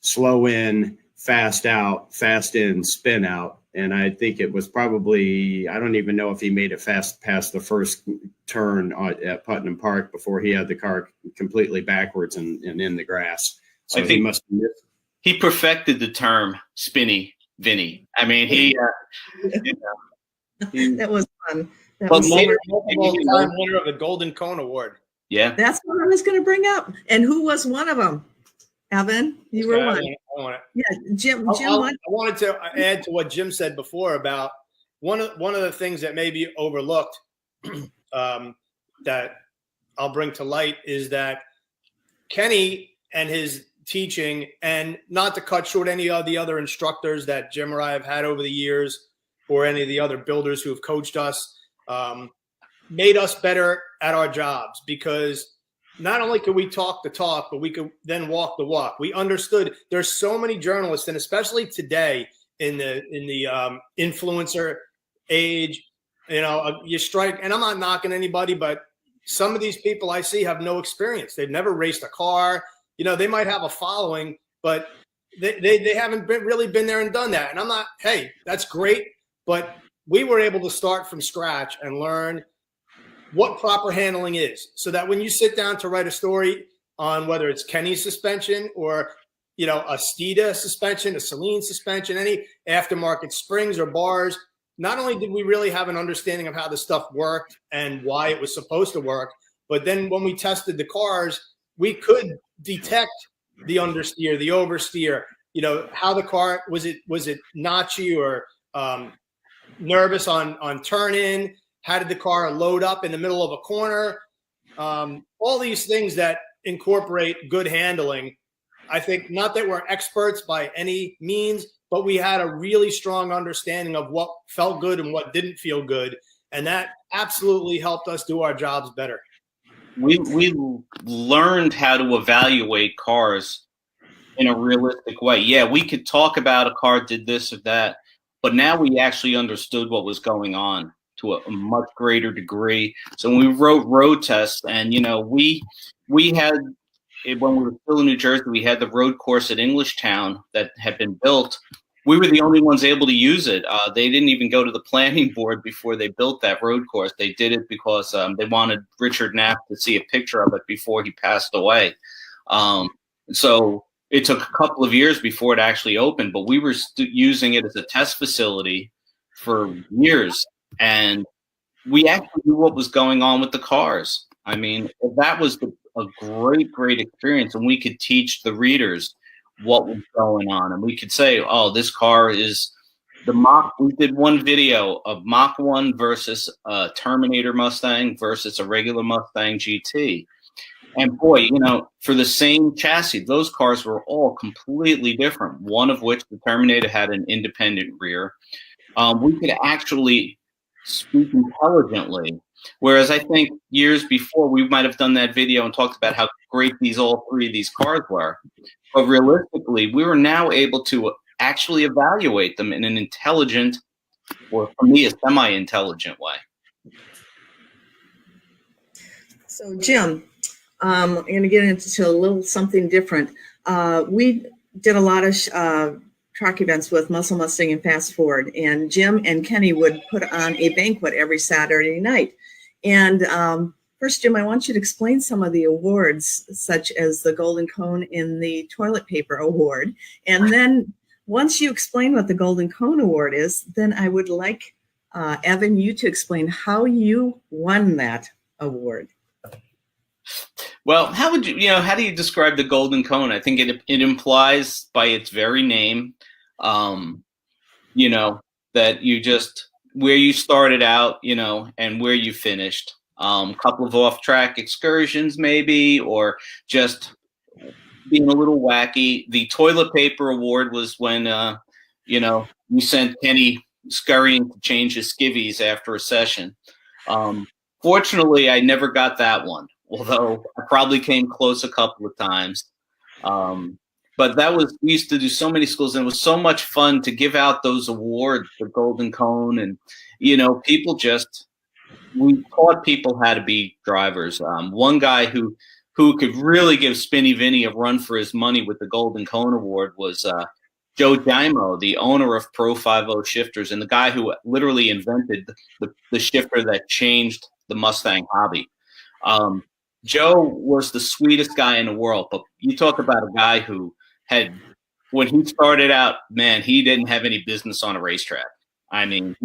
slow in, fast out, fast in, spin out. And I think it was probably, I don't even know if he made it fast past the first turn at Putnam Park before he had the car completely backwards and in the grass. So I think he perfected the term Spinny Vinny. I mean, that was fun. That But was later, Multiple-time winner of the Golden Cone Award. yeah, That's what I was going to bring up. And who was one of them? Evan, you were one. I want it. Yeah, Jim. I wanted to add to what Jim said before about one of the things that may be overlooked that I'll bring to light is that Kenny and his teaching, and not to cut short any of the other instructors that Jim or I have had over the years, or any of the other builders who have coached us, made us better at our jobs, because not only could we talk the talk, but we could then walk the walk. We understood there's so many journalists, and especially today in the influencer age, you strike, and I'm not knocking anybody, but some of these people I see have no experience. They've never raced a car. They might have a following, but they haven't really been there and done that. And I'm not, hey, that's great. But we were able to start from scratch and learn what proper handling is, so that when you sit down to write a story on whether it's Kenny's suspension or, a Steeda suspension, a Celine suspension, any aftermarket springs or bars, not only did we really have an understanding of how the stuff worked and why it was supposed to work, but then when we tested the cars, we could detect the understeer, the oversteer, how the car, was it notchy or nervous on turn in? How did the car load up in the middle of a corner? All these things that incorporate good handling. I think not that we're experts by any means, but we had a really strong understanding of what felt good and what didn't feel good. And that absolutely helped us do our jobs better. We learned how to evaluate cars in a realistic way. Yeah, we could talk about a car did this or that, but now we actually understood what was going on to a much greater degree. So when we wrote road tests, and we had, when we were still in New Jersey, we had the road course at Englishtown that had been built. We were the only ones able to use it. They didn't even go to the planning board before they built that road course. They did it because they wanted Richard Knapp to see a picture of it before he passed away. So it took a couple of years before it actually opened, but we were using it as a test facility for years. And we actually knew what was going on with the cars. I mean, that was a great experience. And we could teach the readers what was going on. And we could say, oh, this car is the Mach. We did one video of Mach 1 versus a Terminator Mustang versus a regular Mustang GT. And boy, for the same chassis, those cars were all completely different. One of which, the Terminator, had an independent rear. We could actually speak intelligently. Whereas I think years before, we might have done that video and talked about how great all three of these cars were. But realistically, we were now able to actually evaluate them in an intelligent, or for me, a semi-intelligent way. So, Jim, I'm going to get into a little something different. We did a lot of track events with Muscle Mustang and Fast Forward, and Jim and Kenny would put on a banquet every Saturday night. And first, Jim, I want you to explain some of the awards, such as the Golden Cone and the Toilet Paper Award. And then once you explain what the Golden Cone Award is, then I would like, Evan, you to explain how you won that award. Well, how do you describe the Golden Cone? I think it implies by its very name, that you just, where you started out, and where you finished. Couple of off-track excursions maybe, or just being a little wacky. The Toilet Paper Award was when, you sent Kenny scurrying to change his skivvies after a session. Fortunately, I never got that one, although I probably came close a couple of times. But we used to do so many schools, and it was so much fun to give out those awards, the Golden Cone, and, we taught people how to be drivers. One guy who could really give Spinny Vinny a run for his money with the Golden Cone Award was Joe Jaimo, the owner of Pro 50 Shifters, and the guy who literally invented the shifter that changed the Mustang hobby. Joe was the sweetest guy in the world, but you talk about a guy who when he started out, man, he didn't have any business on a racetrack. I mean,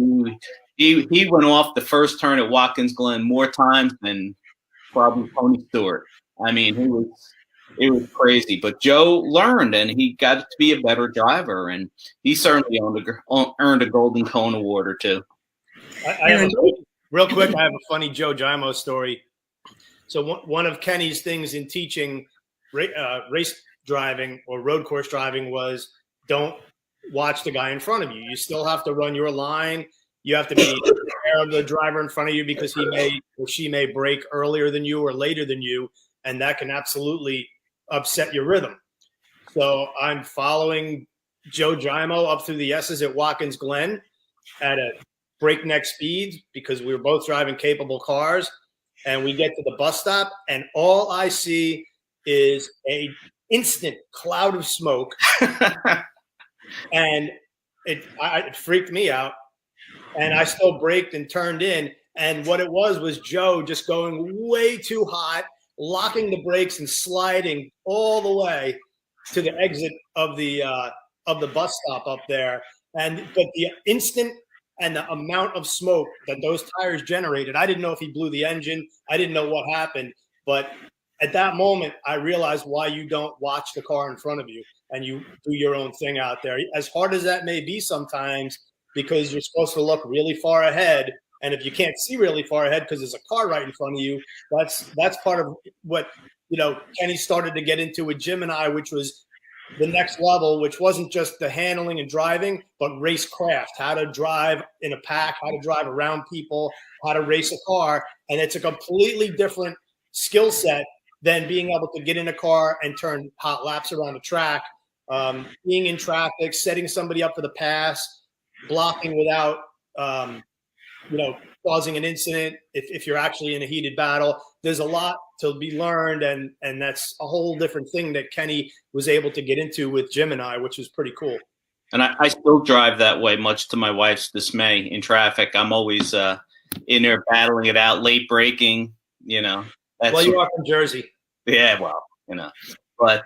he went off the first turn at Watkins Glen more times than probably Tony Stewart. I mean, it was crazy. But Joe learned, and he got to be a better driver, and he certainly earned a Golden Cone Award or two. Real quick, I have a funny Joe Jaimo story. So one of Kenny's things in teaching race driving or road course driving was don't watch the guy in front of you. You still have to run your line. You have to be aware of the driver in front of you because he may or she may brake earlier than you or later than you, and that can absolutely upset your rhythm. So I'm following Joe Gimo up through the S's at Watkins Glen at a breakneck speed because we were both driving capable cars, and we get to the bus stop, and all I see is a instant cloud of smoke, and it freaked me out. And I still braked and turned in, and what it was Joe just going way too hot, locking the brakes and sliding all the way to the exit of the bus stop up there. But the instant and the amount of smoke that those tires generated, I didn't know if he blew the engine. I didn't know what happened. But at that moment, I realized why you don't watch the car in front of you and you do your own thing out there. As hard as that may be sometimes, because you're supposed to look really far ahead. And if you can't see really far ahead because there's a car right in front of you, that's part of what, Kenny started to get into with Jim and I, which was the next level, which wasn't just the handling and driving, but race craft, how to drive in a pack, how to drive around people, how to race a car. And it's a completely different skill set than being able to get in a car and turn hot laps around a track, being in traffic, setting somebody up for the pass, blocking without, causing an incident. If you're actually in a heated battle, there's a lot to be learned. And that's a whole different thing that Kenny was able to get into with Jim and I, which was pretty cool. And I still drive that way, much to my wife's dismay in traffic. I'm always in there battling it out, late braking, Well, you are from Jersey. Yeah, well, but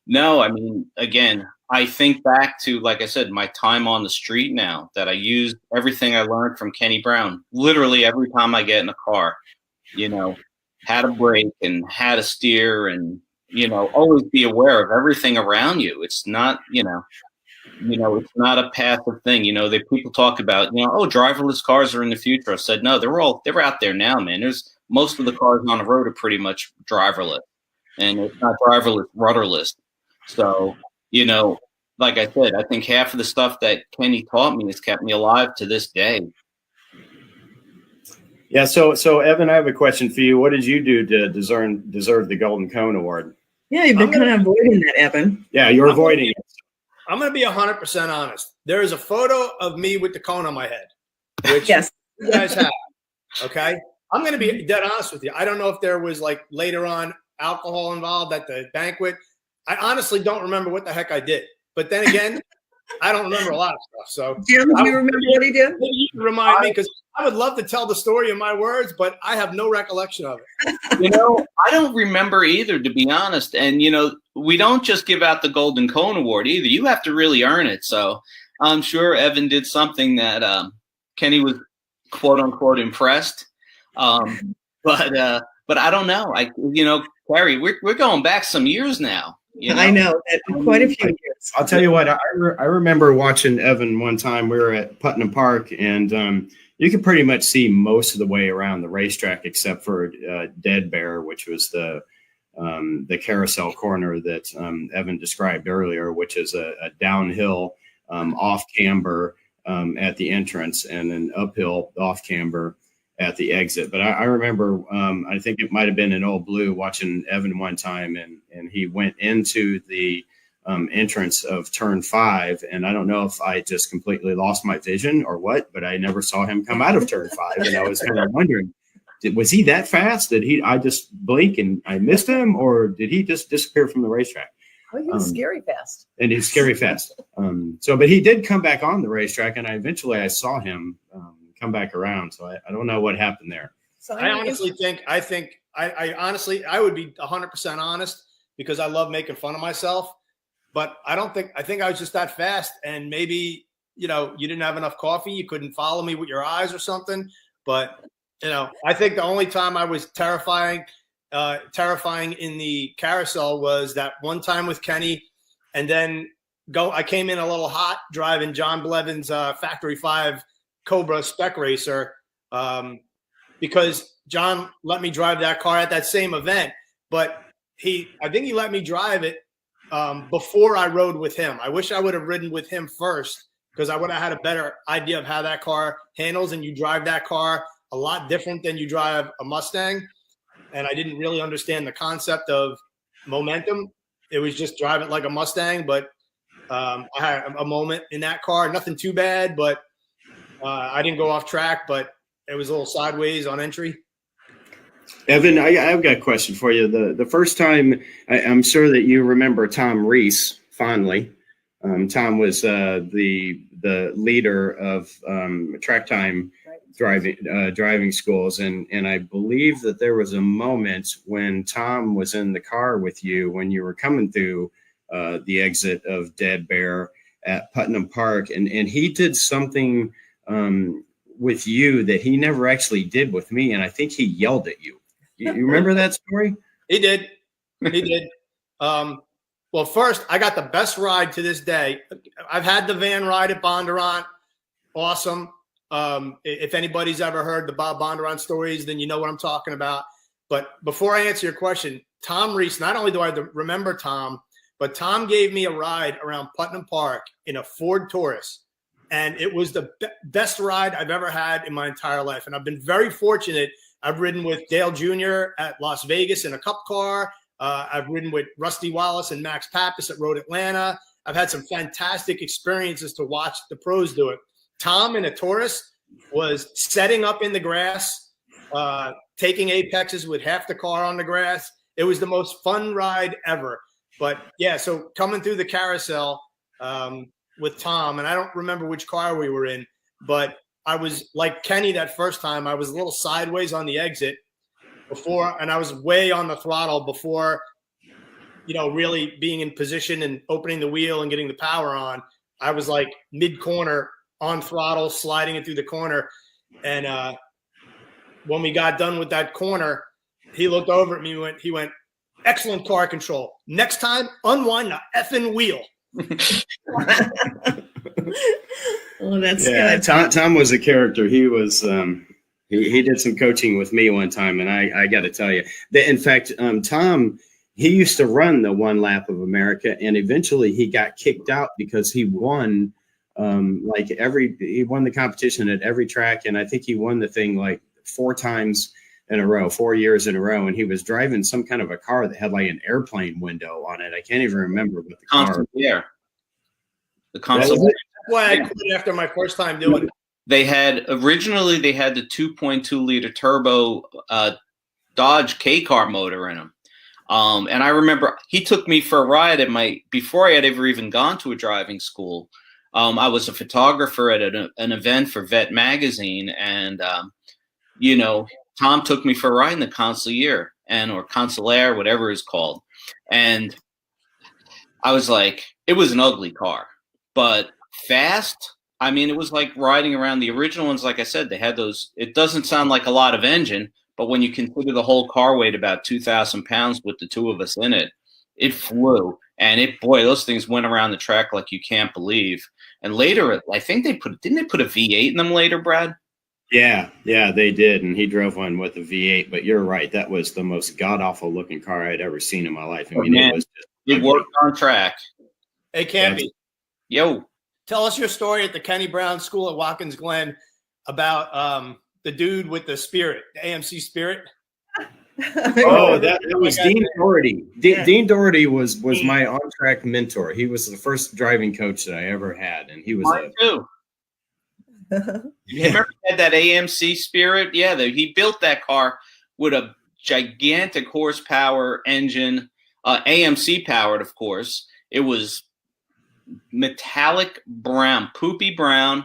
no, I mean, again, I think back to, like I said, my time on the street now, that I use everything I learned from Kenny Brown. Literally every time I get in a car, how to brake and how to steer and, always be aware of everything around you. It's not, it's not a passive thing. People talk about, driverless cars are in the future. I said, no, they're out there now, man. Most of the cars on the road are pretty much driverless, and it's not driverless, rudderless. So, like I said, I think half of the stuff that Kenny taught me has kept me alive to this day. Yeah. So Evan, I have a question for you. What did you do to deserve the Golden Cone Award? Yeah, you've been kind of avoiding that, Evan. Yeah, you're avoiding it. I'm going to be 100% honest. There is a photo of me with the cone on my head, which yes. you guys have. Okay. I'm going to be dead honest with you. I don't know if there was later on alcohol involved at the banquet. I honestly don't remember what the heck I did. But then again, I don't remember a lot of stuff. So, Jim, do you remember what he did? You can remind me, because I would love to tell the story in my words, but I have no recollection of it. I don't remember either, to be honest. And, we don't just give out the Golden Cone Award either. You have to really earn it. So I'm sure Evan did something that Kenny was, quote unquote, impressed. But I don't know. Cari, we're going back some years now. I know, quite a few years. I'll tell you what, I remember watching Evan one time. We were at Putnam Park, and you could pretty much see most of the way around the racetrack except for Dead Bear, which was the carousel corner that Evan described earlier, which is a downhill off camber at the entrance and an uphill off camber at the exit. But I remember, I think it might have been in Old Blue, watching Evan one time, and he went into the entrance of turn 5. And I don't know if I just completely lost my vision or what, but I never saw him come out of turn 5. And I was kind of wondering, was he that fast? I just blink and I missed him, or did he just disappear from the racetrack? Well, he was scary fast. And he's scary fast. But he did come back on the racetrack, and I saw him come back around. So I don't know what happened there. So I honestly think I would be 100% honest, because I love making fun of myself, but I think I was just that fast, and maybe, you didn't have enough coffee. You couldn't follow me with your eyes or something. But, I think the only time I was terrifying in the carousel was that one time with Kenny, and then I came in a little hot driving John Blevin's Factory 5 Cobra Spec Racer, because John let me drive that car at that same event, but I think he let me drive it before I rode with him. I wish I would have ridden with him first because I would have had a better idea of how that car handles, and you drive that car a lot different than you drive a Mustang. And I didn't really understand the concept of momentum. It was just drive it like a Mustang, but I had a moment in that car, nothing too bad, but I didn't go off track, but it was a little sideways on entry. Evan, I've got a question for you. The first time, I'm sure that you remember Tom Reese fondly. Tom was the leader of track time driving schools, and I believe that there was a moment when Tom was in the car with you when you were coming through the exit of Dead Bear at Putnam Park, and he did something with you that he never actually did with me, and I think he yelled at you. You remember that story? He did. He did. Well, first, I got the best ride to this day. I've had the van ride at Bondurant. Awesome. If anybody's ever heard the Bob Bondurant stories, then you know what I'm talking about. But before I answer your question, Tom Reese, not only do I remember Tom, but Tom gave me a ride around Putnam Park in a Ford Taurus. And it was the best ride I've ever had in my entire life. And I've been very fortunate. I've ridden with Dale Jr. at Las Vegas in a cup car. I've ridden with Rusty Wallace and Max Pappas at Road Atlanta. I've had some fantastic experiences to watch the pros do it. Tom in a Taurus was setting up in the grass, taking apexes with half the car on the grass. It was the most fun ride ever. But yeah, so coming through the carousel with Tom, and I don't remember which car we were in, but I was like Kenny that first time. I was a little sideways on the exit before, and I was way on the throttle before, really being in position and opening the wheel and getting the power on. I was like mid-corner on throttle, sliding it through the corner. And when we got done with that corner, he looked over at me and he went, "Excellent car control. Next time, unwind the effing wheel." Oh, that's good. good. Tom was a character. He was he did some coaching with me one time, and I got to tell you that, in fact, Tom, he used to run the one lap of America, and eventually he got kicked out because he won he won the competition at every track, and I think he won the thing like 4 times in a row, 4 years in a row, and he was driving some kind of a car that had like an airplane window on it. I can't even remember what the car. The console. That's why I quit after my first time doing it. They had originally the 2.2 liter turbo Dodge K car motor in them. And I remember he took me for a ride before I had ever even gone to a driving school. I was a photographer at an event for Vet Magazine, and Tom took me for a ride in the Consigliere or Consigliere, whatever it's called. And I was like, it was an ugly car, but fast. I mean, it was like riding around the original ones. Like I said, they had those. It doesn't sound like a lot of engine, but when you consider the whole car weighed about 2,000 pounds with the two of us in it, it flew. And those things went around the track like you can't believe. And later, I think didn't they put a V8 in them later, Brad? Yeah, they did. And he drove one with a V8, but you're right. That was the most god-awful looking car I'd ever seen in my life. I mean, it worked on track. Hey, Campy. Yo. Tell us your story at the Kenny Brown School at Watkins Glen about the dude with the Spirit, the AMC Spirit. Oh, that was Dean Doherty. Dean Doherty was my on-track mentor. He was the first driving coach that I ever had, and he was too. You remember he had that AMC Spirit? Yeah, he built that car with a gigantic horsepower engine, AMC powered, of course. It was metallic brown, poopy brown.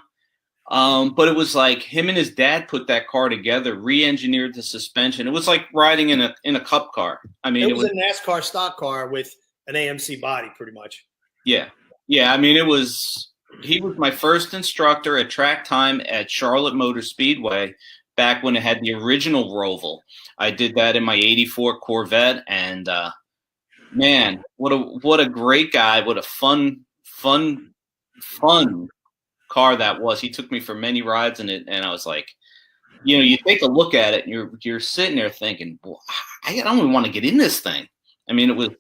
But it was like him and his dad put that car together, re-engineered the suspension. It was like riding in a cup car. I mean, it was a NASCAR stock car with an AMC body, pretty much. Yeah. I mean, he was my first instructor at track time at Charlotte Motor Speedway back when it had the original Roval. I did that in my '84 Corvette, and man, what a great guy! What a fun car that was. He took me for many rides in it, and I was like, you take a look at it, and you're sitting there thinking, well, I don't even want to get in this thing. I mean,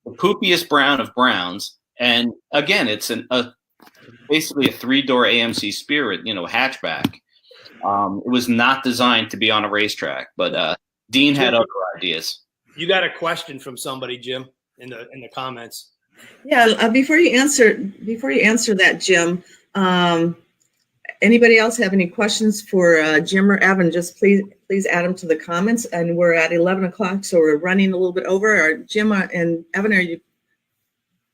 the poopiest brown of browns. And again, it's basically a 3-door AMC Spirit, hatchback. It was not designed to be on a racetrack, but Dean had other ideas. You got a question from somebody, Jim, in the comments. Yeah. Before you answer that, Jim, anybody else have any questions for Jim or Evan? Just please add them to the comments. And we're at 11 o'clock, so we're running a little bit over. Jim and Evan, are you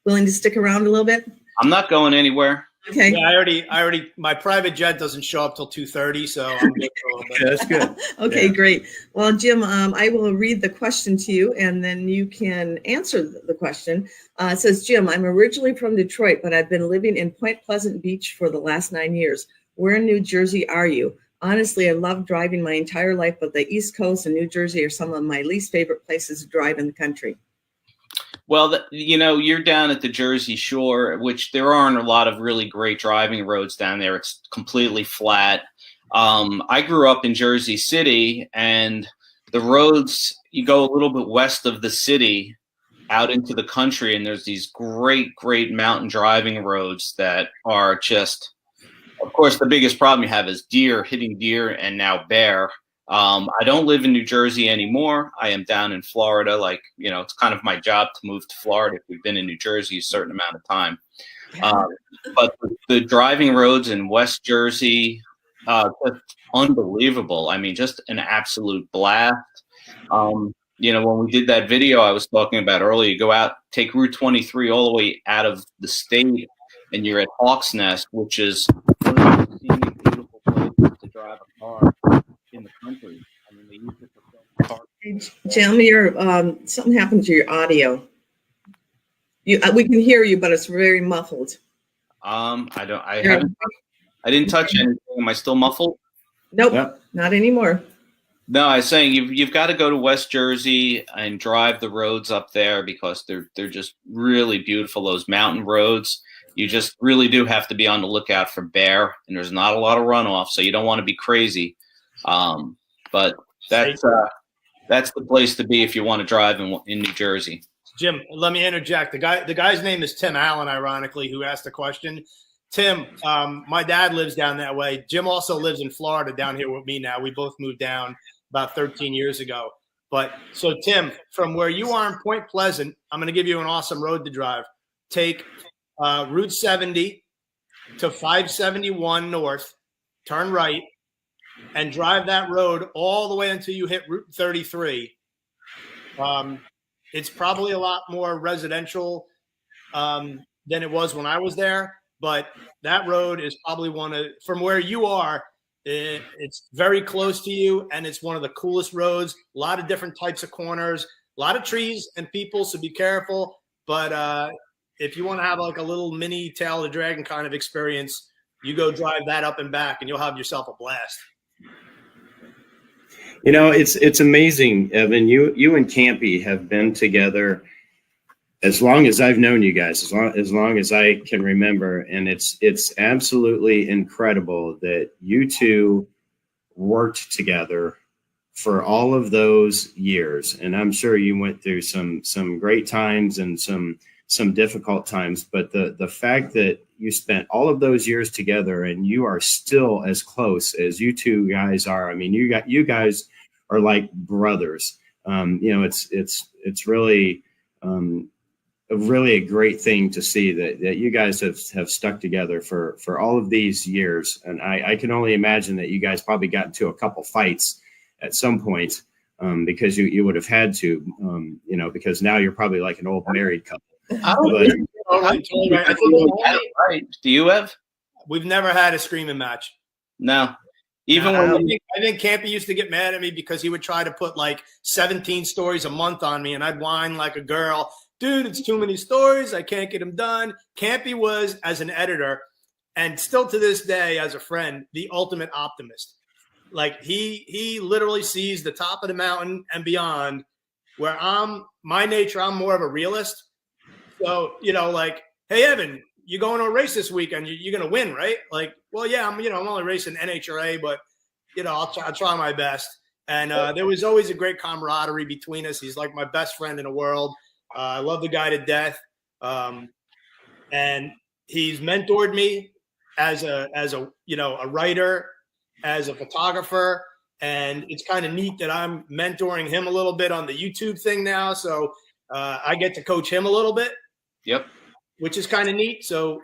willing to stick around a little bit? I'm not going anywhere. Okay. Yeah, I already. My private jet doesn't show up till 2:30, so I'm good for a little bit. That's good. Okay, Yeah. great. Well, Jim, I will read the question to you, and then you can answer the question. It says, Jim, I'm originally from Detroit, but I've been living in Point Pleasant Beach for the last 9 years. Where in New Jersey are you? Honestly, I love driving my entire life, but the East Coast and New Jersey are some of my least favorite places to drive in the country. Well, you're down at the Jersey Shore, which there aren't a lot of really great driving roads down there. It's completely flat. I grew up in Jersey City, and the roads, you go a little bit west of the city out into the country, and there's these great, great mountain driving roads that are just, of course, the biggest problem you have is hitting deer, and now bear. I don't live in New Jersey anymore. I am down in Florida. It's kind of my job to move to Florida if we've been in New Jersey a certain amount of time. But the driving roads in West Jersey, just unbelievable. I mean, just an absolute blast. When we did that video I was talking about earlier, you go out, take Route 23 all the way out of the state, and you're at Hawks Nest, which is one of the scenic, beautiful places to drive a car in the country. I mean, they use it for cars. Hey, Jim, something happened to your audio. We can hear you, but it's very muffled. I didn't touch anything. Am I still muffled? Nope, Yep. not anymore. No, I was saying you've got to go to West Jersey and drive the roads up there because they're just really beautiful. Those mountain roads. You just really do have to be on the lookout for bear, and there's not a lot of runoff, so you don't want to be crazy. But that's the place to be if you want to drive in New Jersey. Jim, let me interject. The guy's name is Tim Allen, ironically, who asked the question. Tim, my dad lives down that way. Jim also lives in Florida down here with me now. We both moved down about 13 years ago. But so Tim, from where you are in Point Pleasant, I'm going to give you an awesome road to drive. Take Route 70 to 571 north, turn right, and drive that road all the way until you hit Route 33. It's probably a lot more residential than it was when I was there, but that road is probably from where you are, it's very close to you, and it's one of the coolest roads. A lot of different types of corners, a lot of trees and people, so be careful. But if you want to have like a little mini Tail of the Dragon kind of experience, you go drive that up and back, and you'll have yourself a blast. It's amazing, Evan. You and Campy have been together as long as I've known you guys, as long as I can remember, and it's absolutely incredible that you two worked together for all of those years. And I'm sure you went through some great times and some difficult times, but the fact that you spent all of those years together and you are still as close as you two guys are. I mean, you guys are like brothers. It's really a great thing to see that you guys have stuck together for all of these years. And I can only imagine that you guys probably got into a couple fights at some point because you would have had to, because now you're probably like an old married couple. Do you have? We've never had a screaming match. No. Even I think Campy used to get mad at me because he would try to put like 17 stories a month on me, and I'd whine like a girl. Dude, it's too many stories. I can't get them done. Campy was, as an editor, and still to this day as a friend, the ultimate optimist. Like he literally sees the top of the mountain and beyond. Where my nature, I'm more of a realist. So, like, hey, Evan, you going to a race this weekend? You're going to win, right? Like, well, yeah, I'm only racing NHRA, but, I'll try my best. And there was always a great camaraderie between us. He's like my best friend in the world. I love the guy to death. And he's mentored me as a a writer, as a photographer, and it's kind of neat that I'm mentoring him a little bit on the YouTube thing now. So I get to coach him a little bit. Yep. Which is kind of neat. So,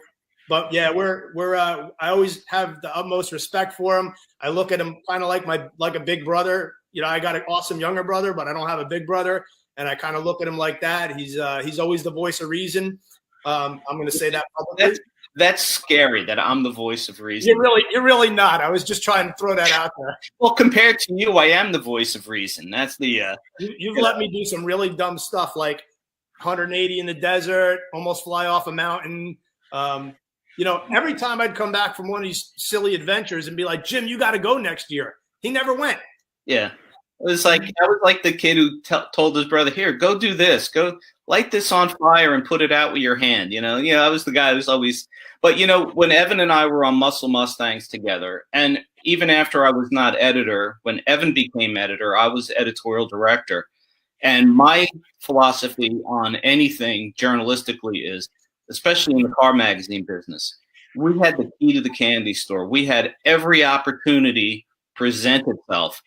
but yeah, we're I always have the utmost respect for him. I look at him kind of like a big brother. I got an awesome younger brother, but I don't have a big brother, and I kind of look at him like that. He's always the voice of reason. I'm going to say that publicly. That's scary that I'm the voice of reason. You're really not. I was just trying to throw that out there. Well, compared to you, I am the voice of reason. That's the. You've let me do some really dumb stuff, like 180 in the desert, almost fly off a mountain. Every time I'd come back from one of these silly adventures and be like, Jim, you got to go next year. He never went. Yeah. I was like the kid who told his brother, here, go do this. Go light this on fire and put it out with your hand. I was the guy who's always, but when Evan and I were on Muscle Mustangs together, and even after I was not editor, when Evan became editor, I was editorial director. And my philosophy on anything journalistically is, especially in the car magazine business, we had the key to the candy store. We had every opportunity present itself.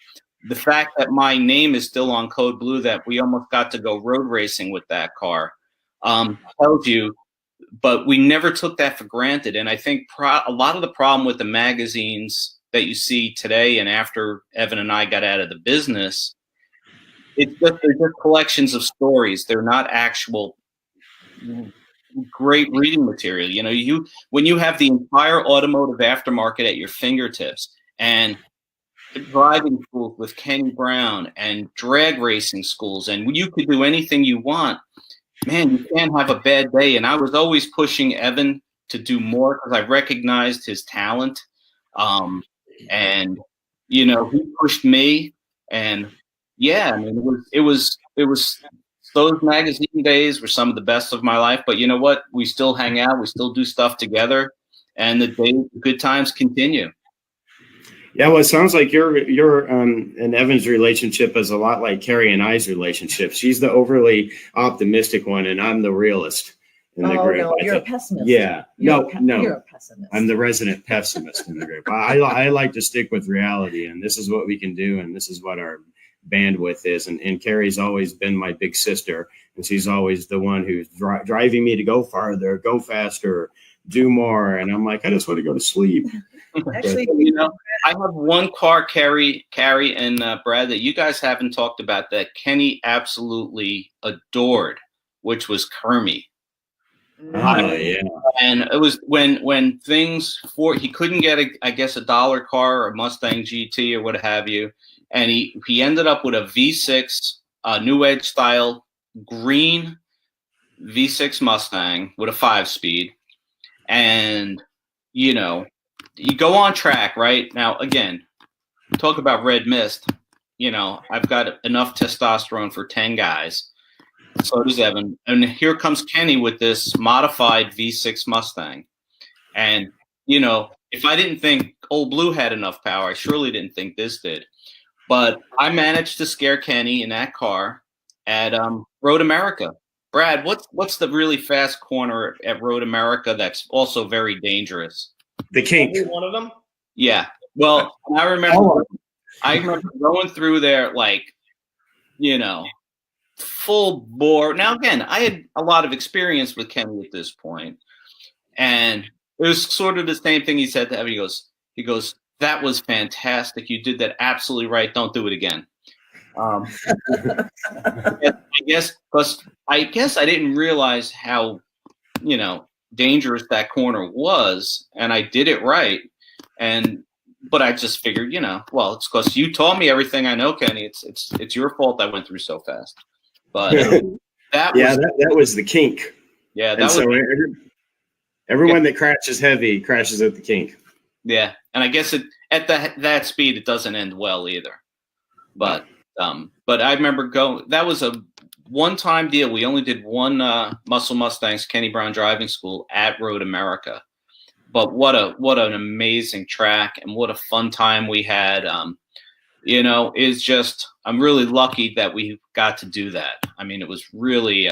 The fact that my name is still on Code Blue, that we almost got to go road racing with that car, tells you, but we never took that for granted. And I think a lot of the problem with the magazines that you see today and after Evan and I got out of the business, they're just collections of stories. They're not actual great reading material. When you have the entire automotive aftermarket at your fingertips, and driving schools with Kenny Brown and drag racing schools, and you could do anything you want, man, you can't have a bad day. And I was always pushing Evan to do more because I recognized his talent. And he pushed me, and yeah, I mean, it was those magazine days were some of the best of my life. But you know what? We still hang out, we still do stuff together, and the good times continue. Yeah, well, it sounds like your and Evan's relationship is a lot like Cari and I's relationship. She's the overly optimistic one, and I'm the realist in the group. No, you're a pessimist. Yeah, no, you're a pessimist. I'm the resident pessimist in the group. I like to stick with reality, and this is what we can do, and this is what our bandwidth is. And Cari's always been my big sister, and she's always the one who's driving me to go farther, go faster, do more. And I'm like, I just want to go to sleep. Actually, I have one car, Cari and Brad, that you guys haven't talked about that Kenny absolutely adored, which was Kermie. Oh, yeah. And it was when things he couldn't get a dollar car or a Mustang GT or what have you, and he ended up with a V6 New Edge style green V6 Mustang with a 5-speed, and you go on track, right? Now, again, talk about red mist. I've got enough testosterone for 10 guys. So does Evan. And here comes Kenny with this modified V6 Mustang. And, if I didn't think Old Blue had enough power, I surely didn't think this did. But I managed to scare Kenny in that car at Road America. Brad, what's the really fast corner at Road America that's also very dangerous? The Kink. One of them? Yeah. Well, I remember going through there full bore. Now, again, I had a lot of experience with Kenny at this point, and it was sort of the same thing he said to Evan. He goes, that was fantastic. You did that absolutely right. Don't do it again. I guess I didn't realize how, dangerous that corner was, and I did it right. But I just figured, it's because you taught me everything I know, Kenny. It's your fault I went through so fast. But that was the Kink. Yeah, everyone that crashes heavy crashes at the Kink. Yeah, and I guess at that speed it doesn't end well either. But I remember that was a one-time deal. We only did one Muscle Mustangs Kenny Brown driving school at Road America. But what an amazing track, and what a fun time we had. I'm really lucky that we got to do that. I mean, it was really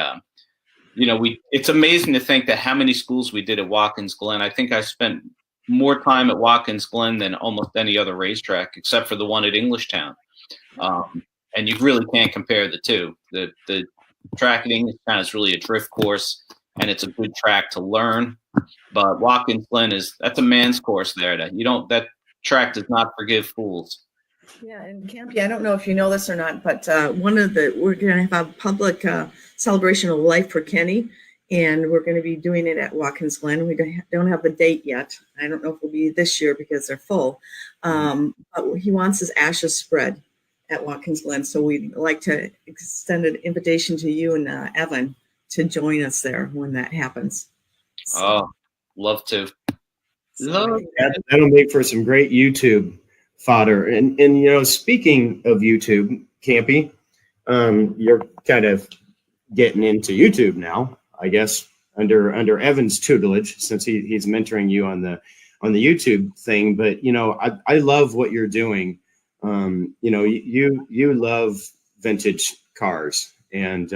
it's amazing to think that how many schools we did at Watkins Glen. I think I spent more time at Watkins Glen than almost any other racetrack, except for the one at Englishtown. And you really can't compare the two. The track at Englishtown is really a drift course, and it's a good track to learn. But Watkins Glen that's a man's course there. That track does not forgive fools. Yeah, and Campy, I don't know if you know this or not, but we're going to have a public celebration of life for Kenny, and we're going to be doing it at Watkins Glen. We don't have the date yet. I don't know if it'll be this year because they're full. But he wants his ashes spread at Watkins Glen, so we'd like to extend an invitation to you and Evan to join us there when that happens. So, oh, love to. That'll make for some great YouTube fodder. And speaking of YouTube, Campy, you're kind of getting into YouTube now, I guess, under Evan's tutelage, since he's mentoring you on the YouTube thing. But I love what you're doing. You love vintage cars, and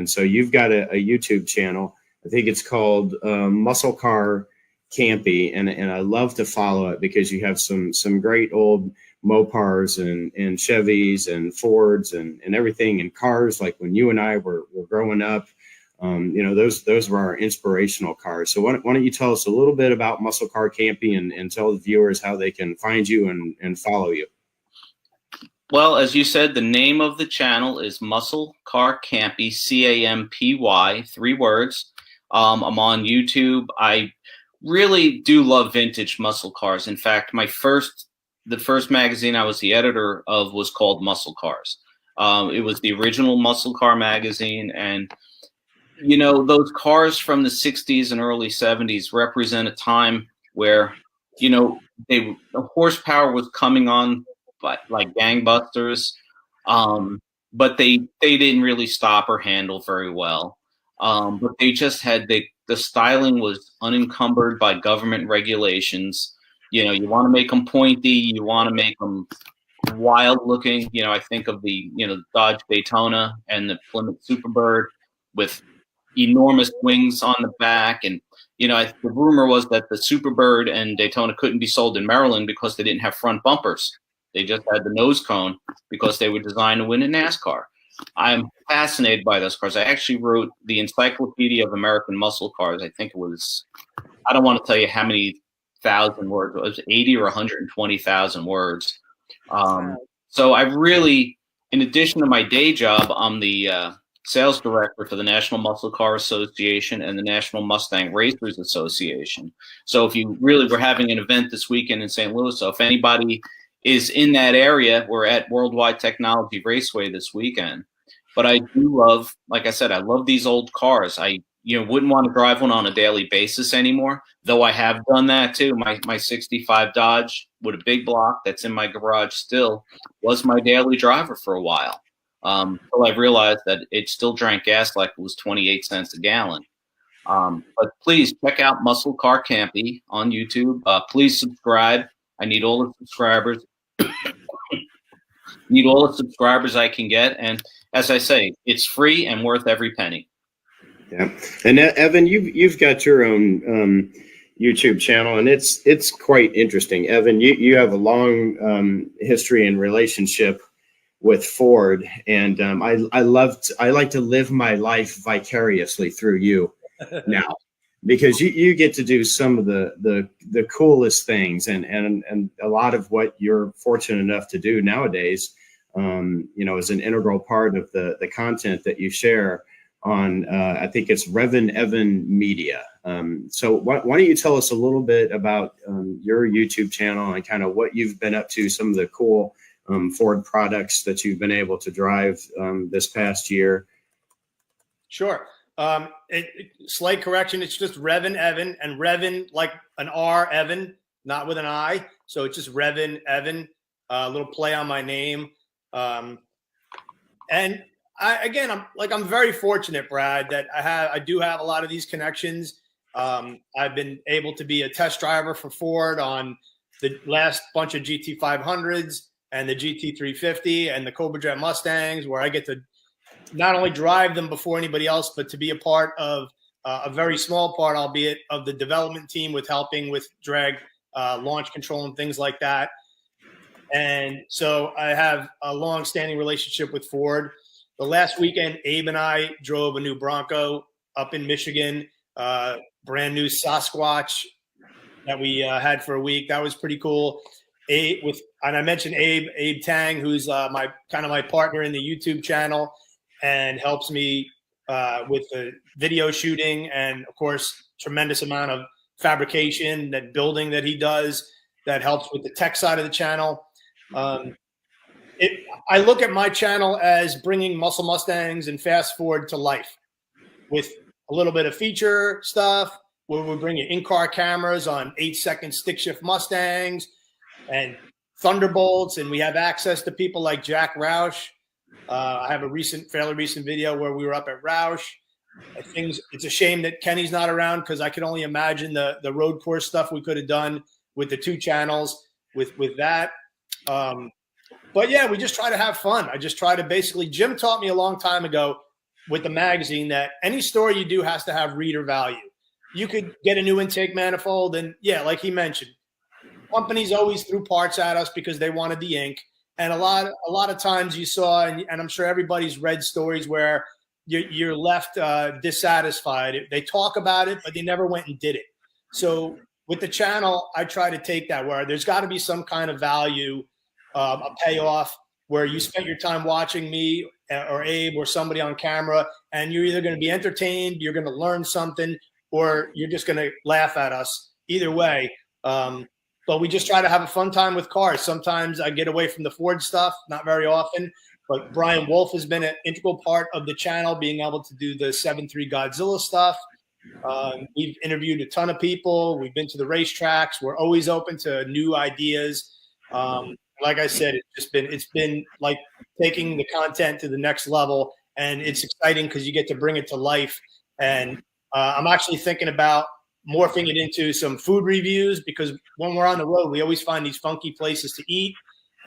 so you've got a YouTube channel. I think it's called Car Campy, and I love to follow it because you have some great old Mopars and Chevys and Fords and everything, and cars like when you and I were growing up. Those were our inspirational cars. So why don't you tell us a little bit about Car Campy and tell the viewers how they can find you and follow you. Well, as you said, the name of the channel is Car Campy, Campy, 3 words. I'm on YouTube. I really do love vintage muscle cars. In fact, the first magazine I was the editor of was called Muscle Cars. It was the original muscle car magazine. And, those cars from the 60s and early 70s represent a time where, the horsepower was coming on like gangbusters, but they didn't really stop or handle very well. But they just had the styling was unencumbered by government regulations. You want to make them pointy, you want to make them wild looking. I think of the Dodge Daytona and the Plymouth Superbird with enormous wings on the back. And the rumor was that the Superbird and Daytona couldn't be sold in Maryland because they didn't have front bumpers. They just had the nose cone because they were designed to win in NASCAR. I'm fascinated by those cars. I actually wrote the Encyclopedia of American Muscle Cars. I think it was, I don't want to tell you how many thousand words. It was 80 or 120,000 words. So I really, in addition to my day job, I'm the sales director for the National Muscle Car Association and the National Mustang Racers Association. So if you really were having an event this weekend in St. Louis, so if anybody is in that area, we're at Worldwide Technology Raceway this weekend. But I do love, like I said, I love these old cars. I wouldn't want to drive one on a daily basis anymore, though I have done that too. My 65 Dodge with a big block that's in my garage still was my daily driver for a while. Until I realized that it still drank gas like it was 28 cents a gallon. But please check out Car Campy on YouTube. Please subscribe. I need all the subscribers. Need all the subscribers I can get. And as I say, it's free and worth every penny. Yeah. And Evan, you've got your own YouTube channel, and it's quite interesting. Evan, you have a long history and relationship with Ford, and I like to live my life vicariously through you now, because you get to do some of the coolest things and a lot of what you're fortunate enough to do nowadays, is an integral part of the content that you share on, I think it's Revan Evan Media. So why don't you tell us a little bit about your YouTube channel and kind of what you've been up to, some of the cool Ford products that you've been able to drive this past year? Sure. Slight correction. It's just Revan Evan, and Revan like an R, Evan, not with an I. So it's just Revan Evan, a little play on my name. And I'm very fortunate, Brad, that I do have a lot of these connections. I've been able to be a test driver for Ford on the last bunch of GT500s and the GT350 and the Cobra Jet Mustangs, where I get to not only drive them before anybody else, but to be a part of a very small part, albeit, of the development team with helping with drag launch control and things like that. And so I have a long-standing relationship with Ford. The last weekend, Abe and I drove a new Bronco up in Michigan, brand new Sasquatch that we had for a week. That was pretty cool. And I mentioned Abe Tang, who's my partner in the YouTube channel and helps me with the video shooting and, of course, tremendous amount of fabrication, that building that he does that helps with the tech side of the channel. I look at my channel as bringing Muscle Mustangs and Fast Forward to life with a little bit of feature stuff where we bring in-car cameras on 8-second stick shift Mustangs and Thunderbolts, and we have access to people like Jack Roush. I have a fairly recent video where we were up at Roush. It's a shame that Kenny's not around because I could only imagine the road course stuff we could have done with the 2 channels with that. But yeah, we just try to have fun. I just try to Jim taught me a long time ago with the magazine that any story you do has to have reader value. You could get a new intake manifold and yeah, like he mentioned, companies always threw parts at us because they wanted the ink. And a lot of times you saw, and I'm sure everybody's read stories where you're left dissatisfied. They talk about it, but they never went and did it. So with the channel, I try to take that where there's got to be some kind of value, a payoff where you spent your time watching me or Abe or somebody on camera, and you're either going to be entertained, you're going to learn something, or you're just going to laugh at us. Either way. But we just try to have a fun time with cars. Sometimes I get away from the Ford stuff, not very often. But Brian Wolf has been an integral part of the channel, being able to do the 7.3 Godzilla stuff. We've interviewed a ton of people. We've been to the racetracks. We're always open to new ideas. Like I said, it's been like taking the content to the next level, and it's exciting because you get to bring it to life. And I'm actually thinking about morphing it into some food reviews because when we're on the road, we always find these funky places to eat,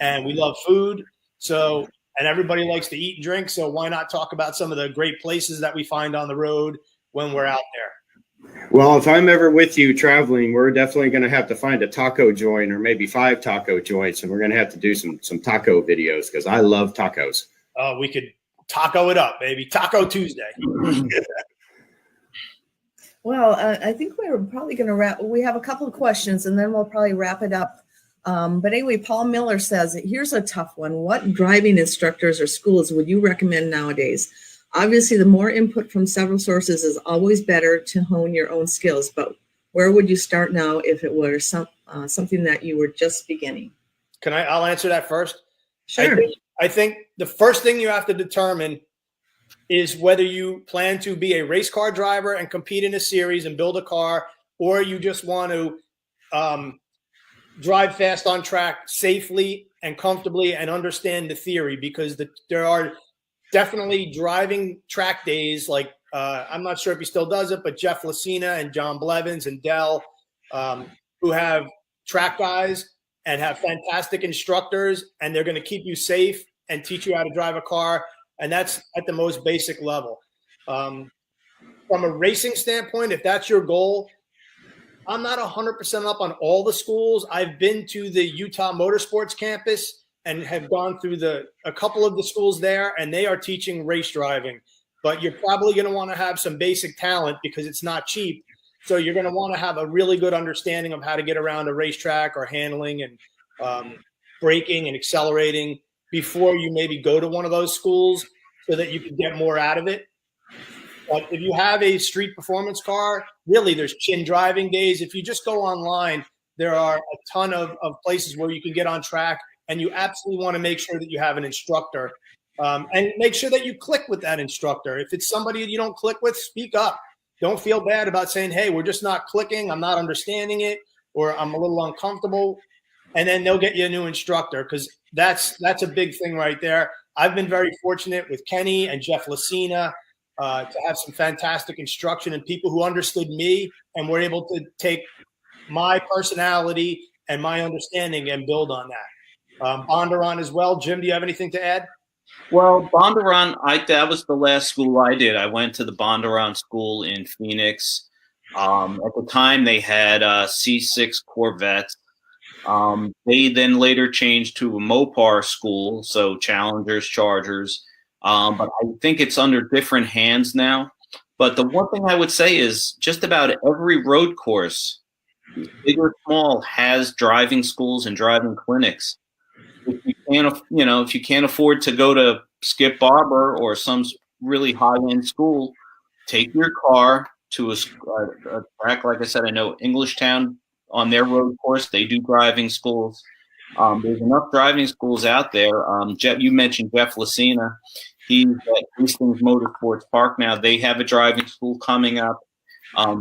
and we love food. So, and everybody likes to eat and drink. So why not talk about some of the great places that we find on the road when we're out there? Well, if I'm ever with you traveling, we're definitely going to have to find a taco joint or maybe 5 taco joints, and we're going to have to do some taco videos because I love tacos. Oh, we could taco it up, baby. Taco Tuesday. Well, I think we're probably going to wrap. We have a couple of questions, and then we'll probably wrap it up. But anyway, Paul Miller says, here's a tough one. What driving instructors or schools would you recommend nowadays? Obviously, the more input from several sources is always better to hone your own skills. But where would you start now if it were something that you were just beginning? I'll answer that first. Sure. I think the first thing you have to determine is whether you plan to be a race car driver and compete in a series and build a car, or you just want to drive fast on track safely and comfortably and understand the theory, because there are definitely driving track days. Like I'm not sure if he still does it, but Jeff Lucina and John Blevins and Dell, who have track guys and have fantastic instructors, and they're going to keep you safe and teach you how to drive a car. And that's at the most basic level. From a racing standpoint, if that's your goal, I'm not 100% up on all the schools. I've been to the Utah Motorsports campus and have gone through a couple of the schools there, and they are teaching race driving. But you're probably going to want to have some basic talent because it's not cheap. So you're going to want to have a really good understanding of how to get around a racetrack or handling and braking and accelerating before you maybe go to one of those schools so that you can get more out of it. But if you have a street performance car, really there's chin driving days. If you just go online, there are a ton of places where you can get on track, and you absolutely want to make sure that you have an instructor and make sure that you click with that instructor. If it's somebody you don't click with, speak up. Don't feel bad about saying, hey, we're just not clicking, I'm not understanding it, or I'm a little uncomfortable. And then they'll get you a new instructor, because that's a big thing right there. I've been very fortunate with Kenny and Jeff Lucina to have some fantastic instruction and people who understood me and were able to take my personality and my understanding and build on that. Bondurant as well. Jim, do you have anything to add? Well, Bondurant, that was the last school I did. I went to the Bondurant school in Phoenix. At the time, they had C6 Corvettes. They then later changed to a Mopar school, so Challengers, Chargers. But I think it's under different hands now. But the one thing I would say is just about every road course, big or small, has driving schools and driving clinics. If you can't afford to go to Skip Barber or some really high-end school, take your car to a track. Like I said, I know Englishtown on their road course, they do driving schools. There's enough driving schools out there. Jeff, you mentioned Jeff Lucina. He's at Hastings Motorsports Park now. They have a driving school coming up. I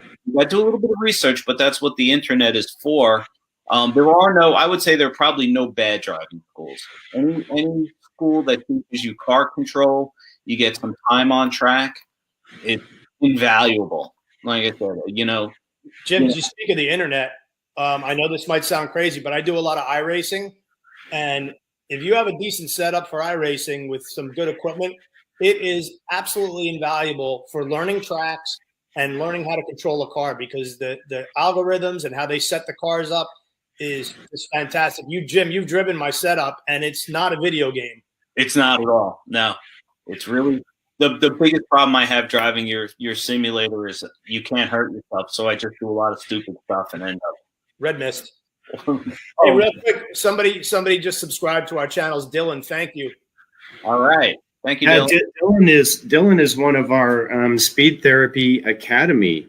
do a little bit of research, but that's what the internet is for. I would say there are probably no bad driving schools. Any school that teaches you car control, you get some time on track, it's invaluable. Like I said, Jim, as you speak of the internet, I know this might sound crazy, but I do a lot of iRacing. And if you have a decent setup for iRacing with some good equipment, it is absolutely invaluable for learning tracks and learning how to control a car, because the algorithms and how they set the cars up is fantastic. Jim, you've driven my setup, and it's not a video game. It's not at all. No, it's really the biggest problem I have driving your simulator is you can't hurt yourself. So I just do a lot of stupid stuff and end up red mist. Hey, real quick, somebody just subscribed to our channels. Dylan, thank you. All right. Thank you, Dylan. Dylan is one of our Speed Therapy Academy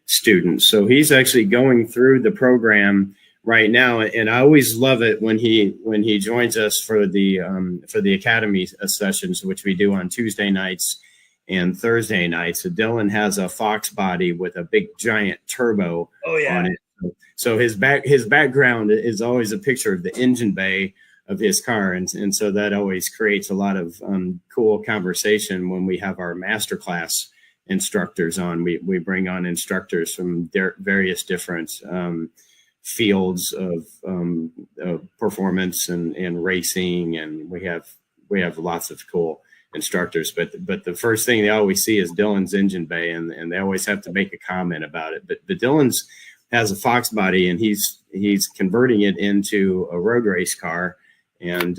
students. So he's actually going through the program right now, and I always love it when he joins us for the academy sessions, which we do on Tuesday nights and Thursday nights. So Dylan has a Fox body with a big giant turbo on it. So his background is always a picture of the engine bay of his car, and so that always creates a lot of cool conversation when we have our masterclass instructors on. We bring on instructors from various different fields of performance and racing, and we have lots of cool instructors. But the first thing they always see is Dylan's engine bay, and they always have to make a comment about it. But Dylan's has a Fox body, and he's converting it into a road race car. And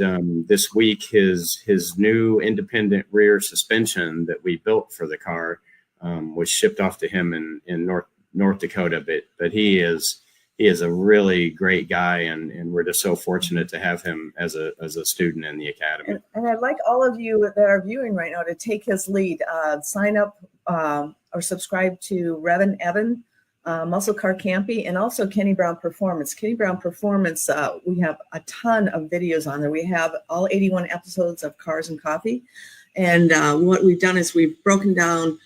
this week, his new independent rear suspension that we built for the car was shipped off to him in North Dakota. But he is a really great guy, and we're just so fortunate to have him as a student in the academy. And I'd like all of you that are viewing right now to take his lead. Sign up or subscribe to Revan Evan, Muscle Car Campy, and also Kenny Brown Performance. Kenny Brown Performance, we have a ton of videos on there. We have all 81 episodes of Cars and Coffee. And what we've done is we've broken down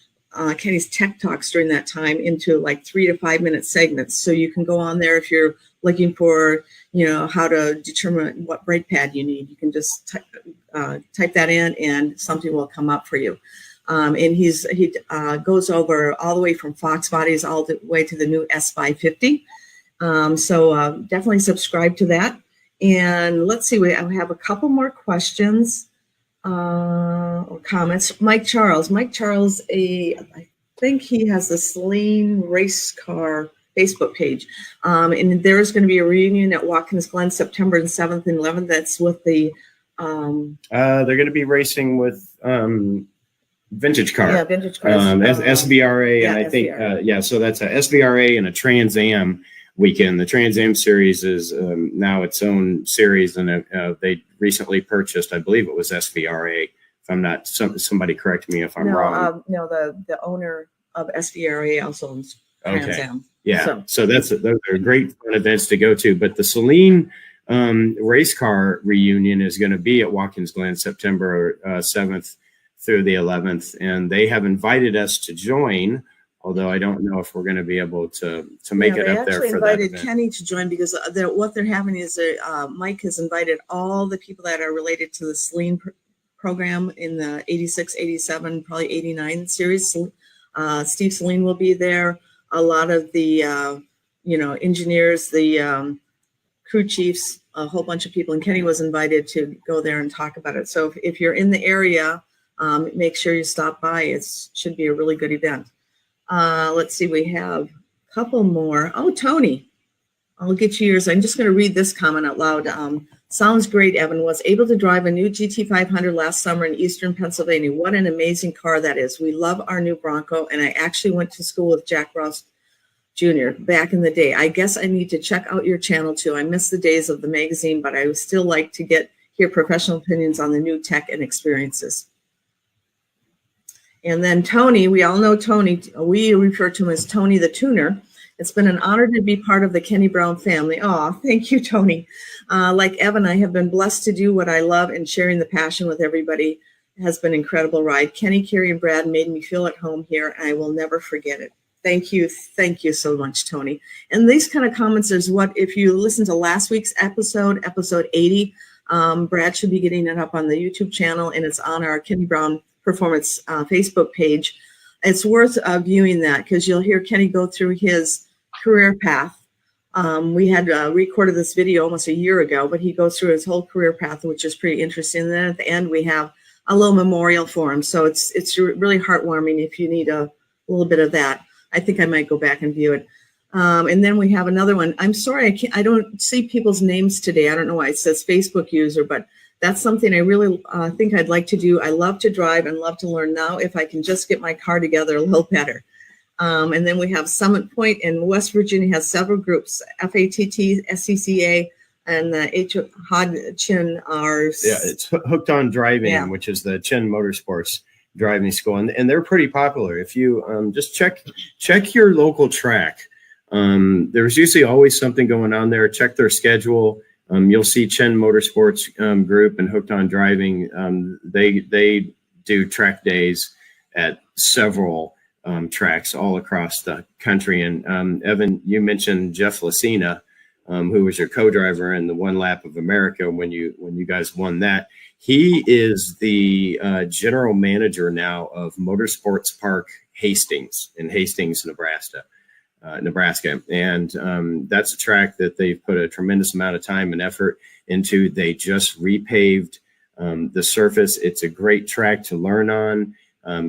Kenny's tech talks during that time into like 3 to 5 minute segments. So you can go on there if you're looking for, how to determine what brake pad you need. You can just type that in and something will come up for you. And he goes over all the way from Fox bodies all the way to the new S550. So definitely subscribe to that. And let's see, I have a couple more questions or comments. Mike Charles, I think he has the Celine Race Car Facebook page. And there's going to be a reunion at Watkins Glen September 7th and 11th. That's with the they're going to be racing with vintage car. Yeah, vintage cars. SVRA, and I think SVRA. so that's a SVRA and a Trans Am weekend. The Trans Am series is now its own series, and they recently purchased, I believe it was SVRA. If I'm not, somebody correct me if I'm wrong. No, the owner of SVRA also owns Trans Am. Yeah, so those are great fun events to go to. But the Celine race car reunion is going to be at Watkins Glen September 7th through the 11th, and they have invited us to join. Although I don't know if we're going to be able to make it up there for that event. They actually invited Kenny to join because what they're having is Mike has invited all the people that are related to the Celine program in the 86, 87, probably 89 series. Steve Celine will be there. A lot of the, engineers, the crew chiefs, a whole bunch of people, and Kenny was invited to go there and talk about it. So if you're in the area, make sure you stop by. It should be a really good event. Let's see, we have a couple more. Oh, Tony, I'll get you yours. I'm just going to read this comment out loud. Sounds great, Evan. Was able to drive a new GT500 last summer in Eastern Pennsylvania. What an amazing car that is. We love our new Bronco, and I actually went to school with Jack Ross Jr. back in the day. I guess I need to check out your channel too. I miss the days of the magazine, but I would still like to hear professional opinions on the new tech and experiences. And then Tony, we all know Tony. We refer to him as Tony the Tuner. It's been an honor to be part of the Kenny Brown family. Oh, thank you, Tony. Like Evan, I have been blessed to do what I love, and sharing the passion with everybody has been an incredible ride. Kenny, Cari, and Brad made me feel at home here, and I will never forget it. Thank you. Thank you so much, Tony. And these kind of comments is what, if you listen to last week's episode 80, Brad should be getting it up on the YouTube channel, and it's on our Kenny Brown Performance Facebook page. It's worth viewing that, because you'll hear Kenny go through his career path. We had recorded this video almost a year ago, but he goes through his whole career path, which is pretty interesting. And then at the end, we have a little memorial for him. So it's really heartwarming if you need a little bit of that. I think I might go back and view it. And then we have another one. I'm sorry, I don't see people's names today. I don't know why it says Facebook user, but that's something I really think I'd like to do. I love to drive and love to learn now if I can just get my car together a little better. And then we have Summit Point in West Virginia has several groups, FATT, SCCA, and the Chin are. Yeah, it's Hooked on Driving, which is the Chin Motorsports driving school. And they're pretty popular. If you just check your local track. There's usually always something going on there. Check their schedule. You'll see Chin Motorsports group and Hooked on Driving. They do track days at several tracks all across the country. And Evan, you mentioned Jeff Lacina, who was your co-driver in the One Lap of America when you guys won that. He is the general manager now of Motorsports Park Hastings in Hastings, Nebraska. And that's a track that they've put a tremendous amount of time and effort into. They just repaved the surface. It's a great track to learn on.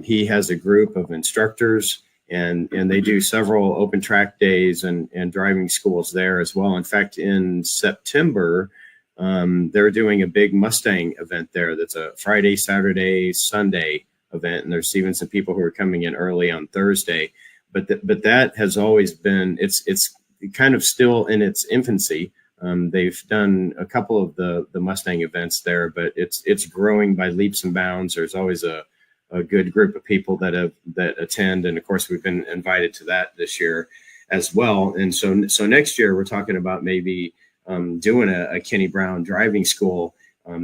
He has a group of instructors, and they do several open track days and driving schools there as well. In fact, in September, they're doing a big Mustang event there. That's a Friday, Saturday, Sunday event. And there's even some people who are coming in early on Thursday. But that has always been, it's kind of still in its infancy. They've done a couple of the Mustang events there, but it's growing by leaps and bounds. There's always a good group of people that attend. And of course, we've been invited to that this year as well. And so next year we're talking about maybe doing a Kenny Brown driving school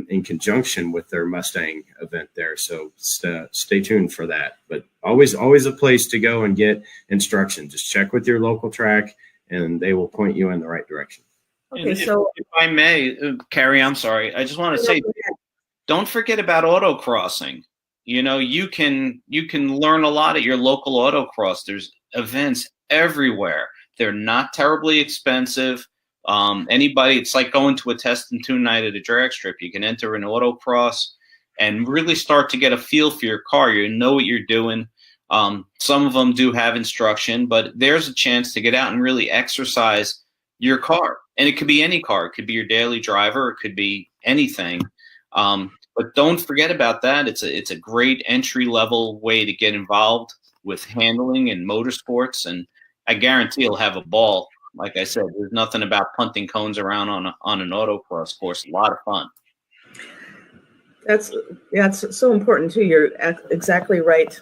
in conjunction with their Mustang event there. So stay tuned for that. But always a place to go and get instruction. Just check with your local track, and they will point you in the right direction. Okay, so if I may, Cari, I'm sorry. I just want to say, don't forget about autocrossing. You know, you can learn a lot at your local autocross. There's events everywhere. They're not terribly expensive. It's like going to a test and tune night at a drag strip. You can enter an autocross and really start to get a feel for your car. You know what you're doing. Some of them do have instruction, but there's a chance to get out and really exercise your car. And it could be any car. It could be your daily driver. It could be anything. But don't forget about that. It's a great entry-level way to get involved with handling and motorsports. And I guarantee you'll have a ball. Like I said, there's nothing about punting cones around on an autocross course. A lot of fun. It's so important too. You're exactly right,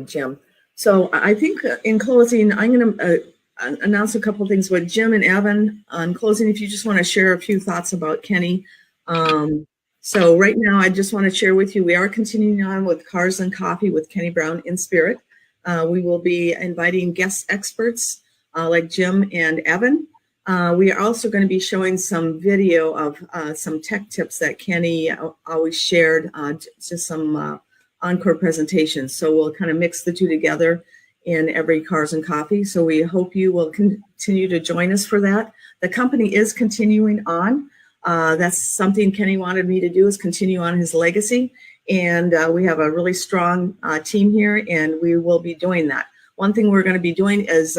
Jim. So I think in closing, I'm going to announce a couple of things with Jim and Evan. On closing, if you just want to share a few thoughts about Kenny. So right now, I just want to share with you, we are continuing on with Cars and Coffee with Kenny Brown in spirit. We will be inviting guest experts like Jim and Evan. We are also going to be showing some video of some tech tips that Kenny always shared, just some Encore presentations. So we'll kind of mix the two together in every Cars and Coffee. So we hope you will continue to join us for that. The company is continuing on. That's something Kenny wanted me to do, is continue on his legacy. And we have a really strong team here, and we will be doing that. One thing we're going to be doing is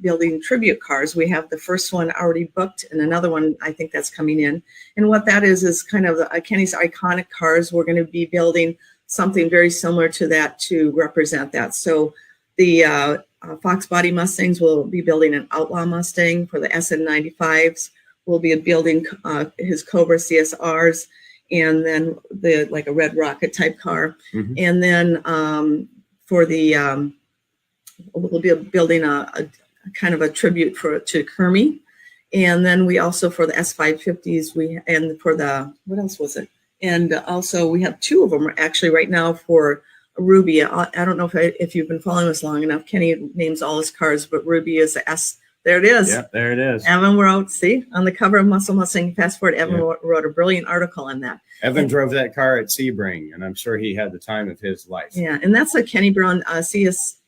building tribute cars. We have the first one already booked, and another one I think that's coming in. And what that is kind of Kenny's iconic cars. We're going to be building something very similar to that to represent that. So the Fox Body Mustangs will be building an Outlaw Mustang. For the SN95s, we'll be building his Cobra CSRs, and then like a Red Rocket type car. Mm-hmm. And then for the we'll be building a kind of a tribute to Kermie. And then we also, for the S550s, and for the, what else was it? And also we have two of them actually right now for Ruby. I don't know if you've been following us long enough. Kenny names all his cars, but Ruby is the S. There it is. Yeah, there it is. Evan wrote, see, on the cover of Muscle Mustang Fast Forward, Evan wrote a brilliant article on that. Evan drove that car at Sebring, and I'm sure he had the time of his life. Yeah, and that's a Kenny Brown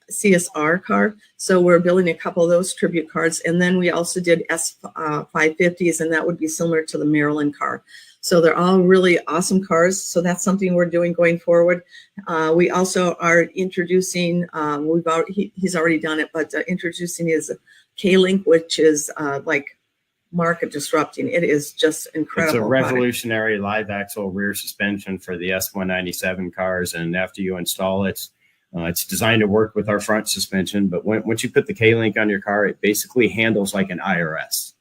CSR car. So we're building a couple of those tribute cars. And then we also did S550s, and that would be similar to the Maryland car. So they're all really awesome cars. So that's something we're doing going forward. We also are introducing, he's already done it, but introducing his K-Link, which is like market disrupting. It is just incredible. It's a revolutionary live axle rear suspension for the S197 cars. And after you install it, it's designed to work with our front suspension. But once you put the K-Link on your car, it basically handles like an IRS.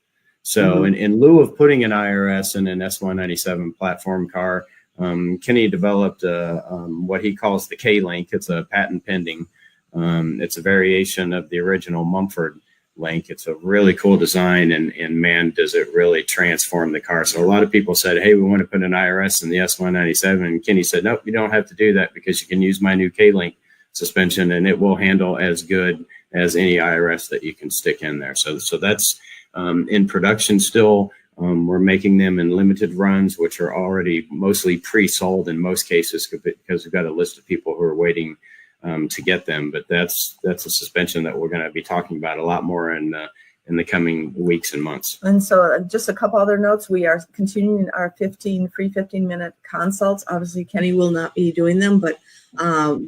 So in lieu of putting an IRS in an S197 platform car, Kenny developed what he calls the K-Link. It's a patent pending. It's a variation of the original Mumford Link. It's a really cool design, and man, does it really transform the car. So a lot of people said, hey, we want to put an IRS in the S197. And Kenny said, nope, you don't have to do that, because you can use my new K-Link suspension and it will handle as good as any IRS that you can stick in there. So that's in production still. We're making them in limited runs, which are already mostly pre-sold in most cases, because we've got a list of people who are waiting to get them. But that's a suspension that we're going to be talking about a lot more in the coming weeks and months. And so just a couple other notes. We are continuing our free 15-minute consults. Obviously, Kenny will not be doing them, but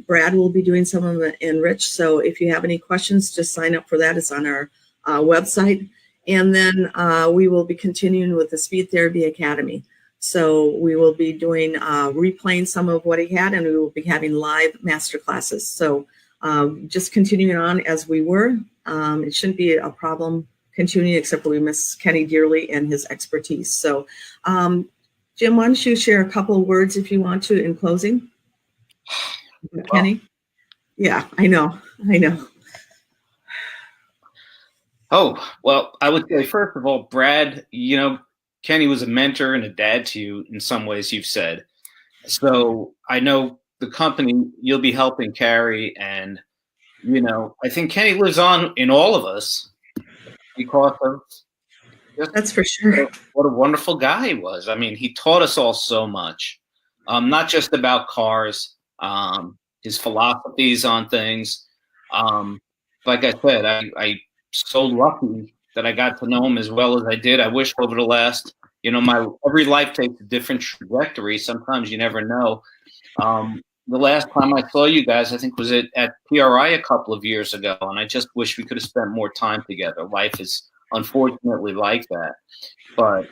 Brad will be doing some of them, and Rich. So if you have any questions, just sign up for that. It's on our website. And then we will be continuing with the Speed Therapy Academy. So we will be doing replaying some of what he had, and we will be having live master classes. So just continuing on as we were. It shouldn't be a problem continuing, except for we miss Kenny dearly and his expertise. So Jim, why don't you share a couple of words if you want to in closing? Kenny? Yeah, I know. Oh, well, I would say, first of all, Brad, Kenny was a mentor and a dad to you in some ways, you've said. So I know the company you'll be helping carry, and, I think Kenny lives on in all of us because of that's for sure. What a wonderful guy he was. I mean, he taught us all so much, not just about cars, his philosophies on things. Like I said, I so lucky that I got to know him as well as I did. I wish over the last, my every life takes a different trajectory. Sometimes you never know. The last time I saw you guys, I think was at PRI a couple of years ago, and I just wish we could have spent more time together. Life is unfortunately like that. But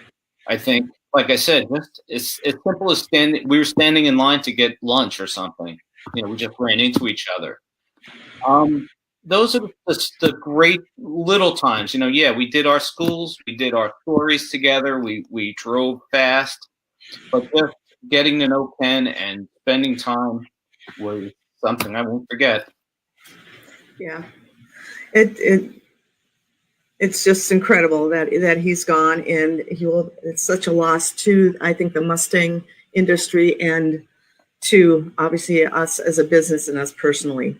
I think, like I said, just it's as simple as we were standing in line to get lunch or something. We just ran into each other. Those are the great little times. We did our schools, we did our stories together, we drove fast, but just getting to know Ken and spending time was something I won't forget. Yeah, it's just incredible that he's gone, and it's such a loss to, I think, the Mustang industry, and to obviously us as a business and us personally.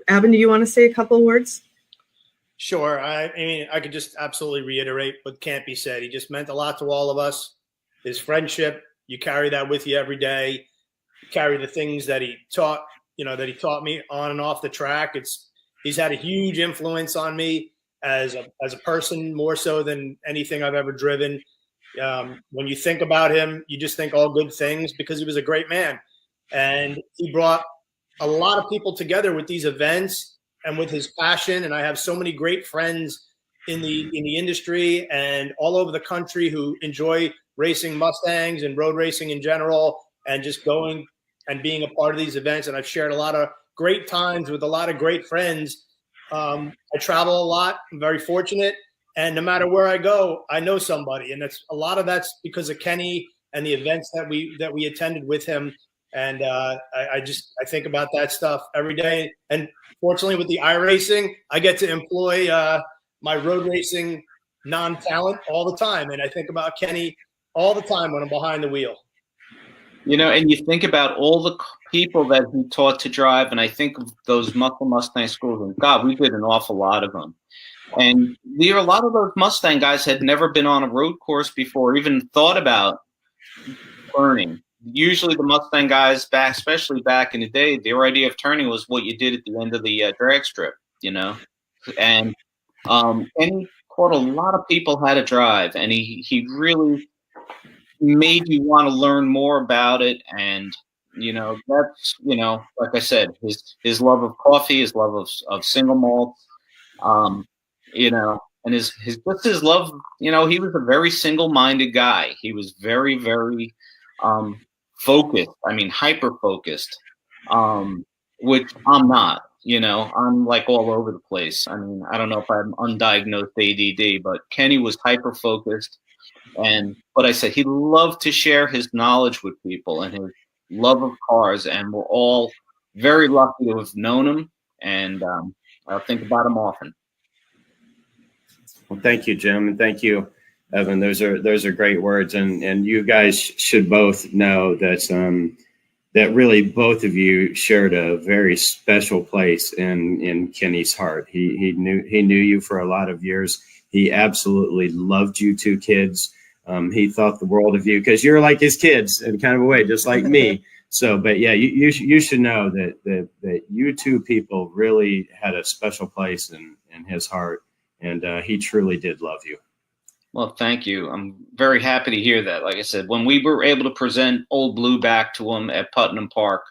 Evan, do you want to say a couple of words? Sure. I mean, I could just absolutely reiterate what Campy said. He just meant a lot to all of us. His friendship, you carry that with you every day. You carry the things that he taught, me on and off the track. He's had a huge influence on me as a person, more so than anything I've ever driven. When you think about him, you just think all good things because he was a great man. And he brought a lot of people together with these events and with his passion. And I have so many great friends in the industry and all over the country who enjoy racing Mustangs and road racing in general, and just going and being a part of these events. And I've shared a lot of great times with a lot of great friends. I travel a lot. I'm very fortunate. And no matter where I go, I know somebody. And that's a lot of that's because of Kenny and the events that we attended with him. And I think about that stuff every day. And fortunately with the iRacing, I get to employ my road racing non-talent all the time. And I think about Kenny all the time when I'm behind the wheel. You know, and you think about all the people that he taught to drive, and I think of those Muscle Mustang schools, and God, we did an awful lot of them. And a lot of those Mustang guys had never been on a road course before, even thought about learning. Usually the Mustang guys, especially back in the day, their idea of turning was what you did at the end of the drag strip, you know. And he taught a lot of people how to drive, and he really made you want to learn more about it. And that's like I said, his love of coffee, his love of single malt, and his love. He was a very single-minded guy. He was very, very focused. I mean, hyper focused, which I'm not. I'm like all over the place. I mean, I don't know if I'm undiagnosed ADD, but Kenny was hyper focused. And but I said he loved to share his knowledge with people and his love of cars, and we're all very lucky to have known him, and I think about him often. Well, thank you, Jim, and thank you, Evan. Those are great words, and you guys should both know that that really both of you shared a very special place in Kenny's heart. He knew you for a lot of years. He absolutely loved you two kids. He thought the world of you because you're like his kids in kind of a way, just like me. So, but yeah, you should know that you two people really had a special place in his heart, and he truly did love you. Well, thank you. I'm very happy to hear that. Like I said, when we were able to present Old Blue back to him at Putnam Park,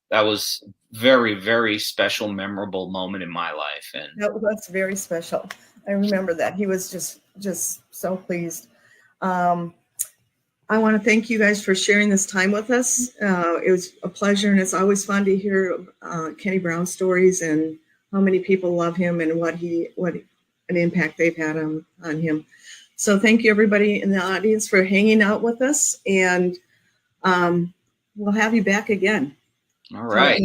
that was very, very special, memorable moment in my life. And that's very special. I remember that. He was just so pleased. I want to thank you guys for sharing this time with us. It was a pleasure, and it's always fun to hear Kenny Brown's stories and how many people love him and what an impact they've had on him. So thank you, everybody in the audience, for hanging out with us, and we'll have you back again. All right.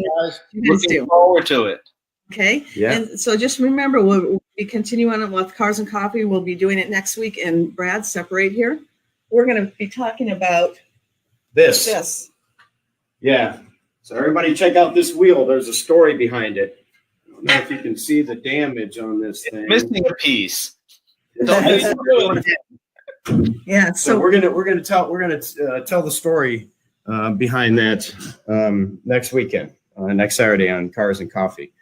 Looking forward to it. Okay. Yeah. And so just remember, we'll be continuing on with Cars and Coffee. We'll be doing it next week. And Brad, separate here. We're going to be talking about this. Yeah. So everybody check out this wheel. There's a story behind it. I don't know if you can see the damage on this thing. Missing a piece. Yeah. So we're gonna tell the story behind that next weekend, next Saturday on Cars and Coffee.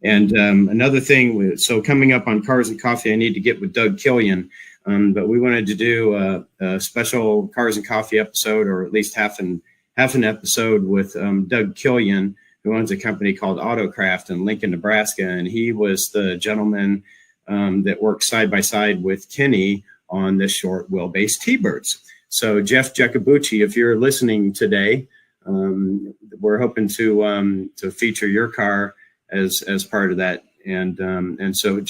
And another thing, so coming up on Cars and Coffee, I need to get with Doug Killian, but we wanted to do a special Cars and Coffee episode, or at least half an episode with Doug Killian, who owns a company called Autocraft in Lincoln, Nebraska, and he was the gentleman that worked side by side with Kenny on the short wheelbase T-Birds. So Jeff Jacobucci, if you're listening today, we're hoping to feature your car as part of that, and so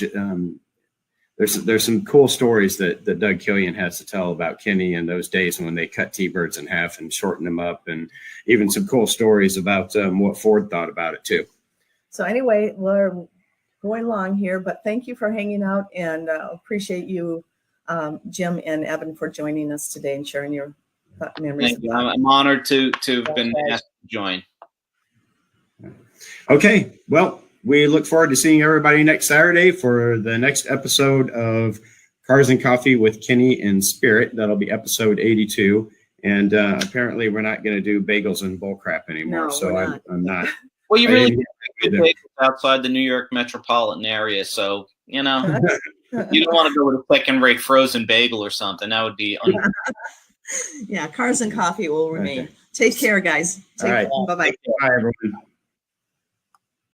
there's some cool stories that Doug Killian has to tell about Kenny and those days when they cut T-Birds in half and shortened them up, and even some cool stories about what Ford thought about it too. So anyway, we're going along here, but thank you for hanging out, and appreciate you, Jim and Evan, for joining us today and sharing your memories. Thank you. I'm honored to have been asked to join. Okay, well, we look forward to seeing everybody next Saturday for the next episode of Cars and Coffee with Kenny and Spirit. That'll be episode 82. And apparently we're not going to do bagels and bullcrap anymore. No, so I'm not. Well, you really get good bagels outside the New York metropolitan area. So, You don't want to go with a second-rate frozen bagel or something. That would be Yeah, cars and coffee will remain. Okay. Take care, guys. All right. Bye-bye. Bye, everyone.